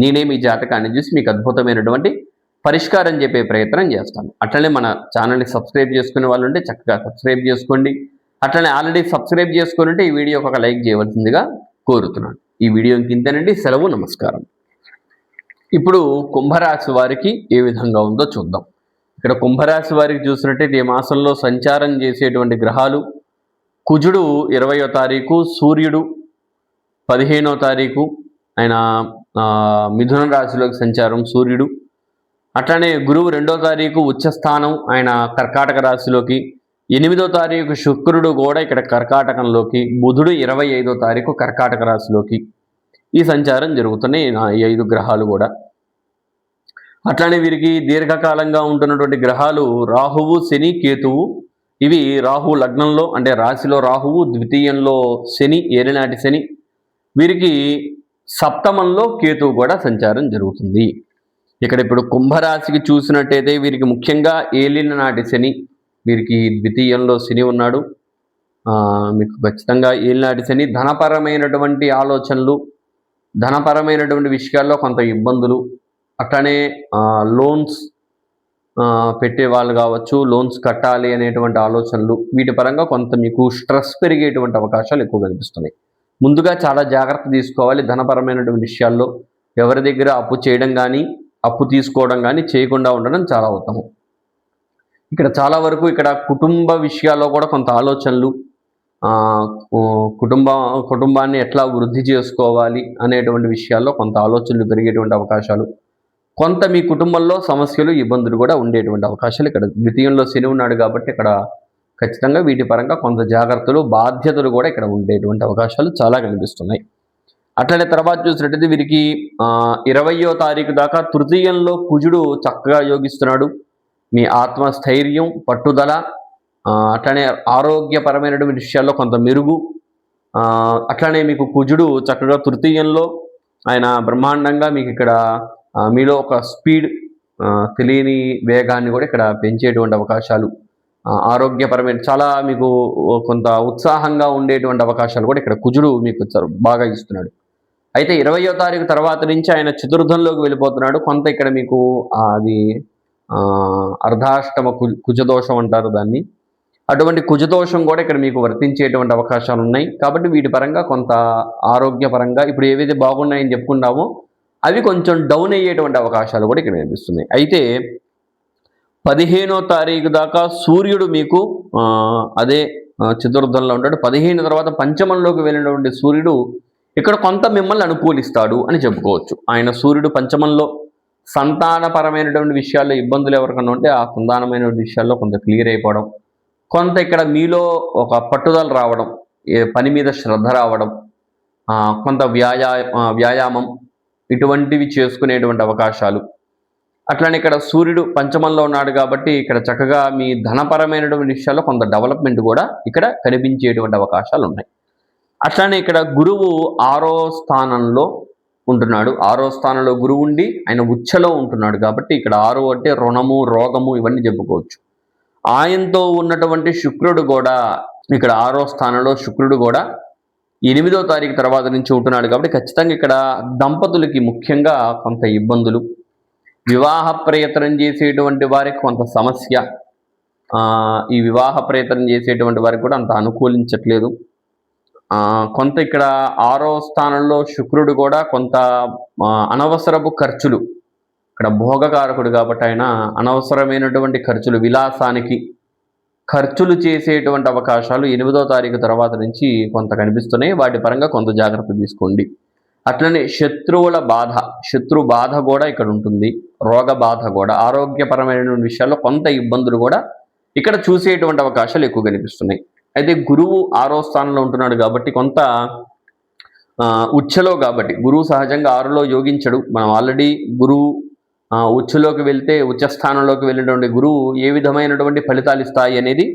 నేనే మీ జాతకాన్ని చూసి మీకు అద్భుతమైనటువంటి పరిష్కారం చెప్పే ప్రయత్నం చేస్తాను. అట్లనే మన ఛానల్ని సబ్స్క్రైబ్ చేసుకునే వాళ్ళు ఉంటే చక్కగా సబ్స్క్రైబ్ చేసుకోండి. అట్లనే ఆల్రెడీ సబ్స్క్రైబ్ చేసుకుని ఉంటే ఈ వీడియోకి ఒక లైక్ చేయవలసిందిగా కోరుతున్నాను. ఈ వీడియో ఇంతేనండి. సెలవు, నమస్కారం. ఇప్పుడు కుంభరాశి వారికి ఏ విధంగా ఉందో చూద్దాం. ఇక్కడ కుంభరాశి వారికి చూసినట్టయితే ఈ మాసంలో సంచారం చేసేటువంటి గ్రహాలు, కుజుడు 20వ తారీఖు, సూర్యుడు 15వ తారీఖు, ఆయన మిథున రాశిలోకి సంచారం సూర్యుడు. అట్లనే గురువు 2వ తారీఖు ఉచ్చస్థానం, ఆయన కర్కాటక రాశిలోకి. 8వ తారీఖు శుక్రుడు కూడా ఇక్కడ కర్కాటకంలోకి. బుధుడు 25వ తారీఖు కర్కాటక రాశిలోకి ఈ సంచారం జరుగుతున్నాయి ఈ 5 గ్రహాలు కూడా. అట్లానే వీరికి దీర్ఘకాలంగా ఉంటున్నటువంటి గ్రహాలు రాహువు, శని, కేతువు. ఇవి రాహువు లగ్నంలో అంటే రాశిలో రాహువు, ద్వితీయంలో శని, ఏలినాటి శని. వీరికి సప్తమంలో కేతువు కూడా సంచారం జరుగుతుంది. ఇక్కడ ఇప్పుడు కుంభరాశికి చూసినట్టయితే వీరికి ముఖ్యంగా ఏలినాటి శని, వీరికి ద్వితీయంలో శని ఉన్నాడు. మీకు ఖచ్చితంగా ఏలినాటి శని ధనపరమైనటువంటి ఆలోచనలు, ధనపరమైనటువంటి విషయాల్లో కొంత ఇబ్బందులు, అట్లనే లోన్స్ పెట్టే వాళ్ళు కావచ్చు, లోన్స్ కట్టాలి అనేటువంటి ఆలోచనలు, వీటి పరంగా కొంత మీకు స్ట్రెస్ పెరిగేటువంటి అవకాశాలు ఎక్కువ కనిపిస్తున్నాయి. ముందుగా చాలా జాగ్రత్త తీసుకోవాలి ధనపరమైనటువంటి విషయాల్లో. ఎవరి దగ్గర అప్పు చేయడం కానీ, అప్పు తీసుకోవడం కానీ చేయకుండా ఉండడం చాలా ఉత్తమం. ఇక్కడ చాలా వరకు ఇక్కడ కుటుంబ విషయాల్లో కూడా కొంత ఆలోచనలు, కుటుంబాన్ని ఎట్లా వృద్ధి చేసుకోవాలి అనేటువంటి విషయాల్లో కొంత ఆలోచనలు పెరిగేటువంటి అవకాశాలు, కొంత మీ కుటుంబంలో సమస్యలు, ఇబ్బందులు కూడా ఉండేటువంటి అవకాశాలు ఇక్కడ ద్వితీయంలో శని ఉన్నాడు కాబట్టి ఇక్కడ ఖచ్చితంగా వీటి పరంగా కొంత జాగ్రత్తలు, బాధ్యతలు కూడా ఇక్కడ ఉండేటువంటి అవకాశాలు చాలా కనిపిస్తున్నాయి. అట్లనే తర్వాత చూసినట్టయితే వీరికి 20వ తారీఖు దాకా తృతీయంలో కుజుడు చక్కగా యోగిస్తున్నాడు. మీ ఆత్మస్థైర్యం, పట్టుదల, అట్లనే ఆరోగ్యపరమైనటువంటి విషయాల్లో కొంత మెరుగు, అట్లనే మీకు కుజుడు చక్కగా తృతీయంలో ఆయన బ్రహ్మాండంగా మీకు ఇక్కడ మీలో ఒక స్పీడ్, తెలియని వేగాన్ని కూడా ఇక్కడ పెంచేటువంటి అవకాశాలు, ఆరోగ్యపరమైన చాలా మీకు కొంత ఉత్సాహంగా ఉండేటువంటి అవకాశాలు కూడా ఇక్కడ కుజుడు మీకు బాగా ఇస్తున్నాడు. అయితే 20వ తారీఖు తర్వాత నుంచి ఆయన చతుర్థంలోకి వెళ్ళిపోతున్నాడు. కొంత ఇక్కడ మీకు అది అర్ధాష్టమ కుజదోషం అంటారు దాన్ని. అటువంటి కుజదోషం కూడా ఇక్కడ మీకు వర్తించేటువంటి అవకాశాలు ఉన్నాయి. కాబట్టి వీటి పరంగా కొంత ఆరోగ్యపరంగా ఇప్పుడు ఏవైతే బాగున్నాయని చెప్పుకున్నామో అవి కొంచెం డౌన్ అయ్యేటువంటి అవకాశాలు కూడా ఇక్కడ కనిపిస్తున్నాయి. అయితే 15వ తారీఖు దాకా సూర్యుడు మీకు అదే చతుర్థంలో ఉంటాడు. 15 తర్వాత పంచమంలోకి వెళ్ళినటువంటి సూర్యుడు ఇక్కడ కొంత మిమ్మల్ని అనుకూలిస్తాడు అని చెప్పుకోవచ్చు. ఆయన సూర్యుడు పంచమంలో సంతానపరమైనటువంటి విషయాల్లో ఇబ్బందులు ఎవరికన్నా ఉంటే ఆ సంతానమైన విషయాల్లో కొంత క్లియర్ అయిపోవడం, కొంత ఇక్కడ మీలో ఒక పట్టుదల రావడం, పని మీద శ్రద్ధ రావడం, కొంత వ్యాయామం ఇటువంటివి చేసుకునేటువంటి అవకాశాలు. అట్లనే ఇక్కడ సూర్యుడు పంచమంలో ఉన్నాడు కాబట్టి ఇక్కడ చక్కగా మీ ధనపరమైనటువంటి విషయాల్లో కొంత డెవలప్మెంట్ కూడా ఇక్కడ కనిపించేటువంటి అవకాశాలు ఉన్నాయి. అట్లానే ఇక్కడ గురువు 6వ స్థానంలో ఉంటున్నాడు. 6వ స్థానంలో గురువు ఉండి ఆయన ఉచ్చలో ఉంటున్నాడు కాబట్టి ఇక్కడ 6 అంటే రుణము, రోగము ఇవన్నీ చెప్పుకోవచ్చు. ఆయనతో ఉన్నటువంటి శుక్రుడు కూడా ఇక్కడ 6వ స్థానంలో శుక్రుడు కూడా 8వ తారీఖు తర్వాత నుంచి ఉంటున్నాడు కాబట్టి ఖచ్చితంగా ఇక్కడ దంపతులకి ముఖ్యంగా కొంత ఇబ్బందులు, వివాహ ప్రయత్నం చేసేటువంటి వారికి కొంత సమస్య, ఈ వివాహ ప్రయత్నం చేసేటువంటి వారికి కూడా అంత అనుకూలించట్లేదు. కొంత ఇక్కడ 6వ స్థానంలో శుక్రుడు కూడా కొంత అనవసరపు ఖర్చులు, ఇక్కడ భోగకారకుడు కాబట్టి ఆయన అనవసరమైనటువంటి ఖర్చులు, విలాసానికి ఖర్చులు చేసేటువంటి అవకాశాలు 8వ తారీఖు తర్వాత నుంచి కొంత కనిపిస్తున్నాయి. వాటి పరంగా కొంత జాగ్రత్త తీసుకోండి. అట్లనే శత్రువుల బాధ, శత్రు బాధ కూడా ఇక్కడ ఉంటుంది, రోగ బాధ కూడా, ఆరోగ్యపరమైనటువంటి విషయాల్లో కొంత ఇబ్బందులు కూడా ఇక్కడ చూసేటువంటి అవకాశాలు ఎక్కువ కనిపిస్తున్నాయి. అయితే గురువు 6వ స్థానంలో ఉంటున్నాడు కాబట్టి కొంత ఉచ్చలో, కాబట్టి గురువు సహజంగా 6లో యోగించడు. మనం ఆల్రెడీ గురువు ఉచ్చలోకి వెళ్తే, ఉచ్చస్థానంలోకి వెళ్ళినటువంటి గురువు ఏ విధమైనటువంటి ఫలితాలు ఇస్తాయి అనేది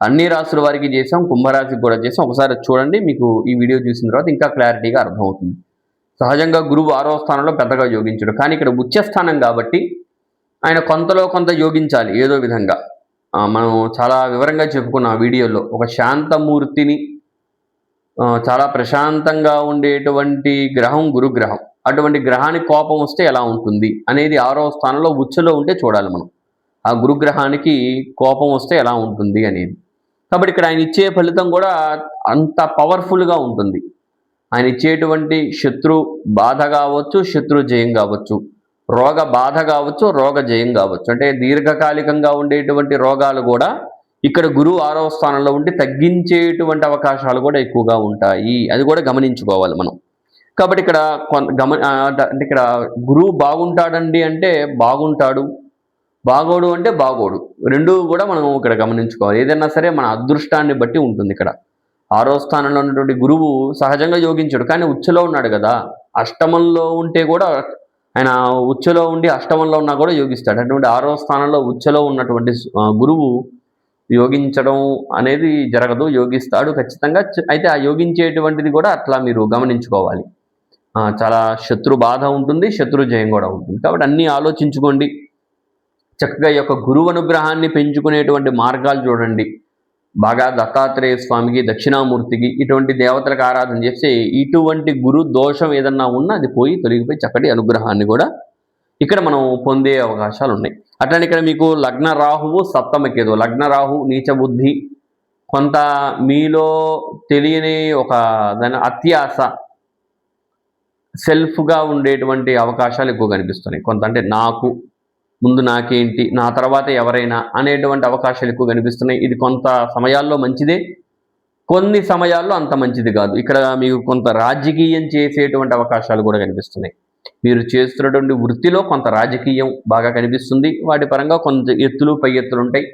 అన్ని రాశుల వారికి చేసాం, కుంభరాశికి కూడా చేసాం. ఒకసారి చూడండి, మీకు ఈ వీడియో చూసిన తర్వాత ఇంకా క్లారిటీగా అర్థమవుతుంది. సహజంగా గురువు 6వ స్థానంలో పెద్దగా యోగించడు, కానీ ఇక్కడ ఉచ్చస్థానం కాబట్టి ఆయన కొంతలో కొంత యోగించాలి ఏదో విధంగా. మనం చాలా వివరంగా చెప్పుకున్న వీడియోలో ఒక శాంతమూర్తిని, చాలా ప్రశాంతంగా ఉండేటువంటి గ్రహం గురుగ్రహం. అటువంటి గ్రహానికి కోపం వస్తే ఎలా ఉంటుంది అనేది 6వ స్థానంలో ఉచ్చలో ఉంటే చూడాలి మనం. ఆ గురుగ్రహానికి కోపం వస్తే ఎలా ఉంటుంది అనేది. కాబట్టి ఇక్కడ ఆయన ఇచ్చే ఫలితం కూడా అంత పవర్ఫుల్గా ఉంటుంది. ఆయన ఇచ్చేటువంటి శత్రు బాధ కావచ్చు, శత్రు జయం కావచ్చు, రోగ బాధ కావచ్చు, రోగ జయం కావచ్చు. అంటే దీర్ఘకాలికంగా ఉండేటువంటి రోగాలు కూడా ఇక్కడ గురువు 6వ స్థానంలో ఉండి తగ్గించేటువంటి అవకాశాలు కూడా ఎక్కువగా ఉంటాయి. అది కూడా గమనించుకోవాలి మనం. కాబట్టి ఇక్కడ అంటే ఇక్కడ గురువు బాగుంటాడండి అంటే బాగుంటాడు, బాగోడు అంటే బాగోడు, రెండు కూడా మనం ఇక్కడ గమనించుకోవాలి. ఏదైనా సరే మన అదృష్టాన్ని బట్టి ఉంటుంది. ఇక్కడ 6వ స్థానంలో ఉన్నటువంటి గురువు సహజంగా యోగించడు, కానీ ఉచ్చలో ఉన్నాడు కదా. అష్టమంలో ఉంటే కూడా ఆయన ఉచ్చలో ఉండి అష్టమంలో ఉన్నా కూడా యోగిస్తాడు. అటువంటి 6వ స్థానంలో ఉచ్చలో ఉన్నటువంటి గురువు యోగించడం అనేది జరగదు, యోగిస్తాడు ఖచ్చితంగా. అయితే ఆ యోగించేటువంటిది కూడా అట్లా మీరు గమనించుకోవాలి. చాలా శత్రు బాధ ఉంటుంది, శత్రు జయం కూడా ఉంటుంది. కాబట్టి అన్నీ ఆలోచించుకోండి. చక్కగా ఈ యొక్క గురువు అనుగ్రహాన్ని పెంచుకునేటువంటి మార్గాలు చూడండి. బాగా దత్తాత్రేయ స్వామికి, దక్షిణామూర్తికి ఇటువంటి దేవతలకు ఆరాధన చేస్తే ఇటువంటి గురు దోషం ఏదన్నా ఉన్నా అది పోయి తొలగిపోయి చక్కటి అనుగ్రహాన్ని కూడా ఇక్కడ మనం పొందే అవకాశాలు ఉన్నాయి. అట్లనే ఇక్కడ మీకు లగ్న రాహువు, సప్తమ కేతువు. లగ్న రాహు నీచ బుద్ధి, కొంత మీలో తెలియని ఒక దాని అత్యాస, సెల్ఫ్గా ఉండేటువంటి అవకాశాలు ఎక్కువ కనిపిస్తున్నాయి. కొంత అంటే నాకు ముందు నాకేంటి, నా తర్వాత ఎవరైనా అనేటువంటి అవకాశాలు ఎక్కువ కనిపిస్తున్నాయి. ఇది కొంత సమయాల్లో మంచిదే, కొన్ని సమయాల్లో అంత మంచిది కాదు. ఇక్కడ మీకు కొంత రాజకీయం చేసేటువంటి అవకాశాలు కూడా కనిపిస్తున్నాయి. మీరు చేస్తున్నటువంటి వృత్తిలో కొంత రాజకీయం బాగా కనిపిస్తుంది. వాటి పరంగా కొంత ఎత్తులు పై ఎత్తులు ఉంటాయి.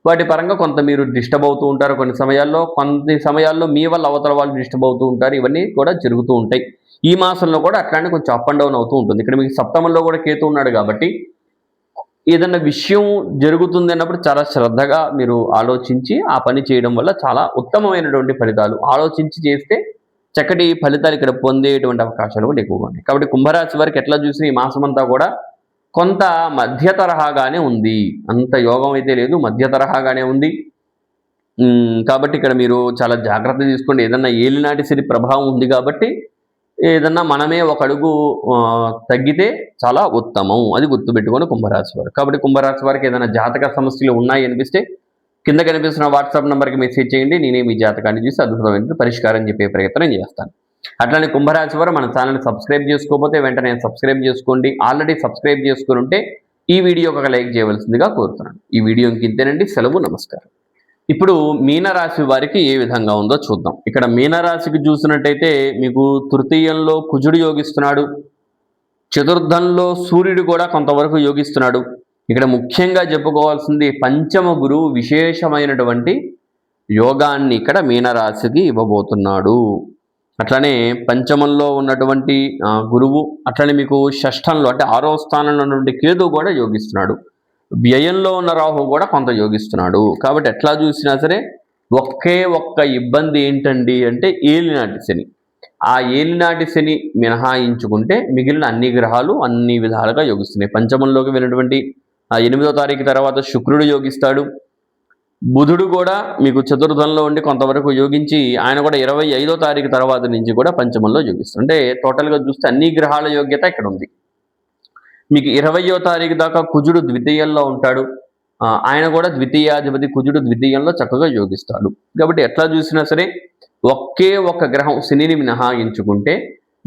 వాటి పరంగా కొంత మీరు డిస్టర్బ్ అవుతూ ఉంటారు కొన్ని సమయాల్లో మీ వల్ల అవతల వాళ్ళు డిస్టర్బ్ అవుతూ ఉంటారు. ఇవన్నీ కూడా జరుగుతూ ఉంటాయి. ఈ మాసంలో కూడా అట్లానే కొంచెం అప్ అండ్ డౌన్ అవుతూ ఉంటుంది. ఇక్కడ మీకు సప్తమంలో కూడా కేతు ఉన్నాడు కాబట్టి ఏదన్నా విషయం జరుగుతుంది అన్నప్పుడు చాలా శ్రద్ధగా మీరు ఆలోచించి ఆ పని చేయడం వల్ల చాలా ఉత్తమమైనటువంటి ఫలితాలు ఆలోచించి చేస్తే చక్కటి ఫలితాలు ఇక్కడ పొందేటువంటి అవకాశాలు కూడా ఎక్కువగా ఉన్నాయి. కాబట్టి కుంభరాశి వారికి ఎట్లా చూసినా ఈ మాసం అంతా కూడా కొంత మధ్య తరహాగానే ఉంది. అంత యోగం అయితే లేదు, మధ్య తరహాగానే ఉంది. కాబట్టి ఇక్కడ మీరు చాలా జాగ్రత్త తీసుకోండి. ఏదన్నా ఏలినాటి శని ప్రభావం ఉంది కాబట్టి ఏదన్నా మనమే ఒక అడుగు తగ్గితే చాలా ఉత్తమం. అది గుర్తుపెట్టుకొని కుంభరాశి వారు. కాబట్టి కుంభరాశి వారికి ఏదైనా జాతక సమస్యలు ఉన్నాయి అనిపిస్తే కింద కనిపిస్తున్న వాట్సాప్ నెంబర్కి మెసేజ్ చేయండి. నేనే మీ జాతకాన్ని చూసి అద్భుతమైన పరిష్కారం చెప్పే ప్రయత్నం చేస్తాను. అట్లానే కుంభరాశి వారు మన ఛానల్ని సబ్స్క్రైబ్ చేసుకోకపోతే వెంటనే సబ్స్క్రైబ్ చేసుకోండి. ఆల్రెడీ సబ్స్క్రైబ్ చేసుకుని ఉంటే ఈ వీడియోకి ఒక లైక్ చేయవలసిందిగా కోరుతున్నాను. ఈ వీడియో ఇంతేనండి. సెలవు, నమస్కారం. ఇప్పుడు మీనరాశి వారికి ఏ విధంగా ఉందో చూద్దాం. ఇక్కడ మీనరాశికి చూసినట్టయితే మీకు తృతీయంలో కుజుడు యోగిస్తున్నాడు, చతుర్థంలో సూర్యుడు కూడా కొంతవరకు యోగిస్తున్నాడు. ఇక్కడ ముఖ్యంగా చెప్పుకోవాల్సింది పంచమ గురువు విశేషమైనటువంటి యోగాన్ని ఇక్కడ మీనరాశికి ఇవ్వబోతున్నాడు. అట్లనే పంచమంలో ఉన్నటువంటి గురువు, అట్లనే మీకు షష్ఠంలో అంటే 6వ స్థానంలో ఉన్నటువంటి కేతు కూడా యోగిస్తున్నాడు. వ్యయంలో ఉన్న రాహు కూడా కొంత యోగిస్తున్నాడు. కాబట్టి ఎట్లా చూసినా సరే ఒక్క ఇబ్బంది ఏంటండి అంటే ఏలినాటి శని. ఆ ఏలినాటి శని మినహాయించుకుంటే మిగిలిన అన్ని గ్రహాలు అన్ని విధాలుగా యోగిస్తున్నాయి. పంచమంలోకి వెళ్ళినటువంటి 8వ తారీఖు తర్వాత శుక్రుడు యోగిస్తాడు. బుధుడు కూడా మీకు చతుర్థంలో ఉండి కొంతవరకు యోగించి ఆయన కూడా 25వ తారీఖు తర్వాత నుంచి కూడా పంచమంలో యోగిస్తాడు. అంటే టోటల్గా చూస్తే అన్ని గ్రహాల యోగ్యత ఇక్కడ ఉంది. మీకు 20వ తారీఖు దాకా కుజుడు ద్వితీయంలో ఉంటాడు. ఆయన కూడా ద్వితీయాధిపతి కుజుడు ద్వితీయంలో చక్కగా యోగిస్తాడు. కాబట్టి ఎట్లా చూసినా సరే ఒక్క గ్రహం శనిని మినహాయించుకుంటే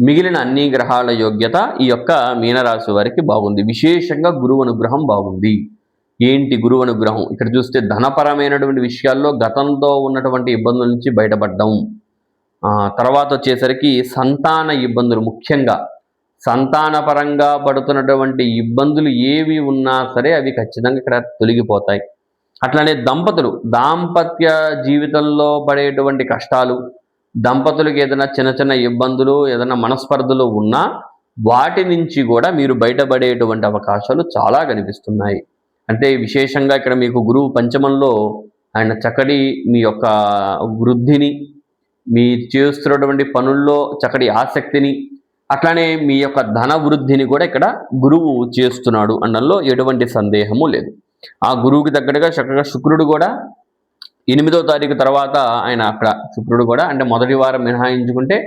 మిగిలిన అన్ని గ్రహాల యోగ్యత ఈ యొక్క మీనరాశి వారికి బాగుంది. విశేషంగా గురువు అనుగ్రహం బాగుంది. ఏంటి గురువు అనుగ్రహం? ఇక్కడ చూస్తే ధనపరమైనటువంటి విషయాల్లో గతంలో ఉన్నటువంటి ఇబ్బందుల నుంచి బయటపడడం, తర్వాత వచ్చేసరికి సంతాన ఇబ్బందులు, ముఖ్యంగా సంతానపరంగా పడుతున్నటువంటి ఇబ్బందులు ఏవి ఉన్నా సరే అవి ఖచ్చితంగా ఇక్కడ తొలగిపోతాయి. అట్లానే దాంపత్య జీవితంలో పడేటువంటి కష్టాలు, దంపతులకు ఏదైనా చిన్న ఇబ్బందులు, ఏదైనా మనస్పర్ధలు ఉన్నా వాటి నుంచి కూడా మీరు బయటపడేటువంటి అవకాశాలు చాలా కనిపిస్తున్నాయి. అంటే విశేషంగా ఇక్కడ మీకు గురువు పంచమంలో ఆయన చక్కటి మీ యొక్క వృద్ధిని, మీ చేస్తున్నటువంటి పనుల్లో చక్కటి ఆసక్తిని, అట్లానే మీ యొక్క ధన వృద్ధిని కూడా ఇక్కడ గురువు చేస్తున్నాడు అనడంలో ఎటువంటి సందేహము లేదు. ఆ గురువుకి తగ్గట్టుగా చక్కగా శుక్రుడు కూడా 8వ తారీఖు తర్వాత ఆయన అక్కడ శుక్రుడు కూడా అంటే మొదటి వారం మినహాయించుకుంటే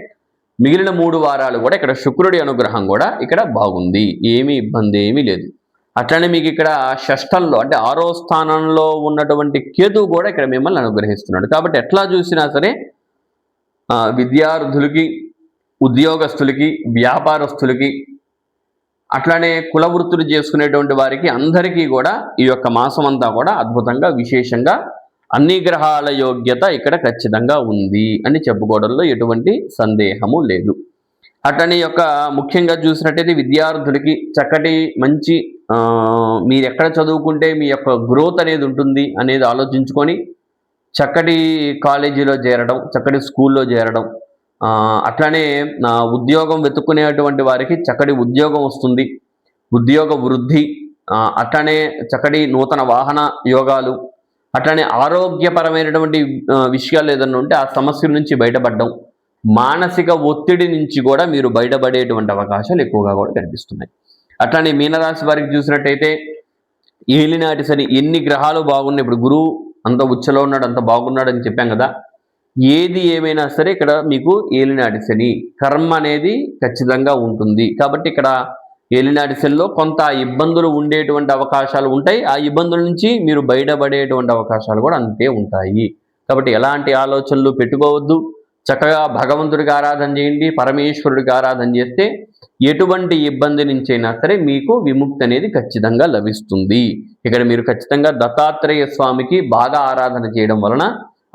మిగిలిన 3 వారాలు కూడా ఇక్కడ శుక్రుడి అనుగ్రహం కూడా ఇక్కడ బాగుంది. ఏమీ ఇబ్బంది ఏమీ లేదు. అట్లనే మీకు ఇక్కడ షష్ఠంలో అంటే 6వ స్థానంలో ఉన్నటువంటి కేతువు కూడా ఇక్కడ మిమ్మల్ని అనుగ్రహిస్తున్నాడు. కాబట్టి ఎట్లా చూసినా సరే విద్యార్థులకి, ఉద్యోగస్తులకి, వ్యాపారస్తులకి, అట్లానే కుల వృత్తులు చేసుకునేటువంటి వారికి అందరికీ కూడా ఈ యొక్క మాసం అంతా కూడా అద్భుతంగా విశేషంగా అన్ని గ్రహాల యోగ్యత ఇక్కడ ఖచ్చితంగా ఉంది అని చెప్పుకోవడంలో ఎటువంటి సందేహము లేదు. అట్లనే యొక్క ముఖ్యంగా చూసినట్టయితే విద్యార్థులకి చక్కటి మంచి మీరు ఎక్కడ చదువుకుంటే మీ యొక్క గ్రోత్ అనేది ఉంటుంది అనేది ఆలోచించుకొని చక్కటి కాలేజీలో చేరడం, చక్కటి స్కూల్లో చేరడం, అట్లానే ఉద్యోగం వెతుక్కునేటువంటి వారికి చక్కటి ఉద్యోగం వస్తుంది, ఉద్యోగ వృద్ధి, అట్లానే చక్కటి నూతన వాహన యోగాలు, అట్లానే ఆరోగ్యపరమైనటువంటి విషయాలు ఏదన్నా ఉంటే ఆ సమస్యల నుంచి బయటపడడం, మానసిక ఒత్తిడి నుంచి కూడా మీరు బయటపడేటువంటి అవకాశాలు ఎక్కువగా కూడా కనిపిస్తున్నాయి. అట్లానే మీనరాశి వారికి చూసినట్టయితే ఏలినాటి శని ఎన్ని గ్రహాలు బాగున్నాయి. ఇప్పుడు గురువు అంత ఉచ్చలో ఉన్నాడు, అంత బాగున్నాడు అని చెప్పాం కదా. ఏది ఏమైనా సరే ఇక్కడ మీకు ఏలినాటి శని కర్మ అనేది ఖచ్చితంగా ఉంటుంది. కాబట్టి ఇక్కడ ఏలినాటి శనిలో కొంత ఇబ్బందులు ఉండేటువంటి అవకాశాలు ఉంటాయి. ఆ ఇబ్బందుల నుంచి మీరు బయటపడేటువంటి అవకాశాలు కూడా అంతే ఉంటాయి. కాబట్టి ఎలాంటి ఆలోచనలు పెట్టుకోవద్దు. చక్కగా భగవంతుడికి ఆరాధన చేయండి, పరమేశ్వరుడికి ఆరాధన చేస్తే ఎటువంటి ఇబ్బంది నుంచైనా సరే మీకు విముక్తి అనేది ఖచ్చితంగా లభిస్తుంది. ఇక్కడ మీరు ఖచ్చితంగా దత్తాత్రేయ స్వామికి బాగా ఆరాధన చేయడం వలన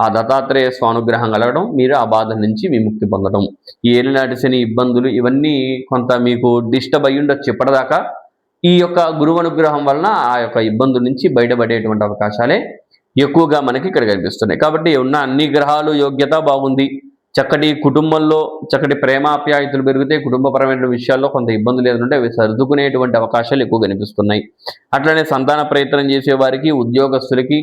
ఆ దత్తాత్రేయ స్వానుగ్రహం కలగడం, మీరు ఆ బాధ నుంచి విముక్తి పొందడం. ఈ ఏలినాటి శని ఇబ్బందులు ఇవన్నీ కొంత మీకు డిస్టర్బ్ అయ్యి ఉండొచ్చు ఇప్పటిదాకా. ఈ యొక్క గురువు అనుగ్రహం వలన ఆ యొక్క ఇబ్బందుల నుంచి బయటపడేటువంటి అవకాశాలే ఎక్కువగా మనకి ఇక్కడ కనిపిస్తున్నాయి. కాబట్టి ఉన్న అన్ని గ్రహాలు యోగ్యత బాగుంది, చక్కటి కుటుంబంలో చక్కటి ప్రేమాప్యాయతలు పెరిగితే కుటుంబపరమైన విషయాల్లో కొంత ఇబ్బందులు ఏదంటే అవి సర్దుకునేటువంటి అవకాశాలు ఎక్కువ కనిపిస్తున్నాయి. అట్లనే సంతాన ప్రయత్నం చేసే వారికి, ఉద్యోగస్తులకి,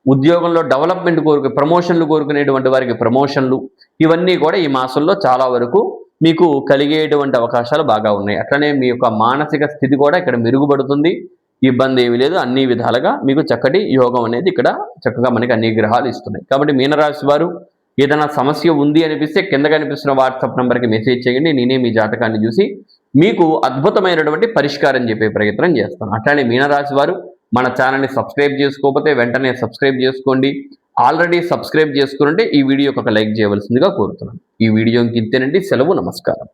ఉద్యోగంలో డెవలప్మెంట్ ప్రమోషన్లు కోరుకునేటువంటి వారికి ప్రమోషన్లు, ఇవన్నీ కూడా ఈ మాసంలో చాలా వరకు మీకు కలిగేటువంటి అవకాశాలు బాగా ఉన్నాయి. అట్లనే మీ యొక్క మానసిక స్థితి కూడా ఇక్కడ మెరుగుపడుతుంది, ఇబ్బంది ఏమీ లేదు. అన్ని విధాలుగా మీకు చక్కటి యోగం అనేది ఇక్కడ చక్కగా మనకి అన్ని గ్రహాలు ఇస్తున్నాయి. కాబట్టి మీనరాశి వారు ఏదైనా సమస్య ఉంది అనిపిస్తే కింద కనిపిస్తున్న వాట్సాప్ నెంబర్కి మెసేజ్ చేయండి. నేనే మీ జాతకాన్ని చూసి మీకు అద్భుతమైనటువంటి పరిష్కారం చెప్పే ప్రయత్నం చేస్తాను. అట్లానే మీనరాశి వారు మన ఛానల్ని సబ్స్క్రైబ్ చేసుకోకపోతే వెంటనే సబ్స్క్రైబ్ చేసుకోండి. ఆల్రెడీ సబ్స్క్రైబ్ చేసుకుంటే ఈ వీడియోకి ఒక లైక్ చేయవలసిందిగా కోరుతున్నాను. ఈ వీడియోకి ఇంతేనండి. సెలవు, నమస్కారం.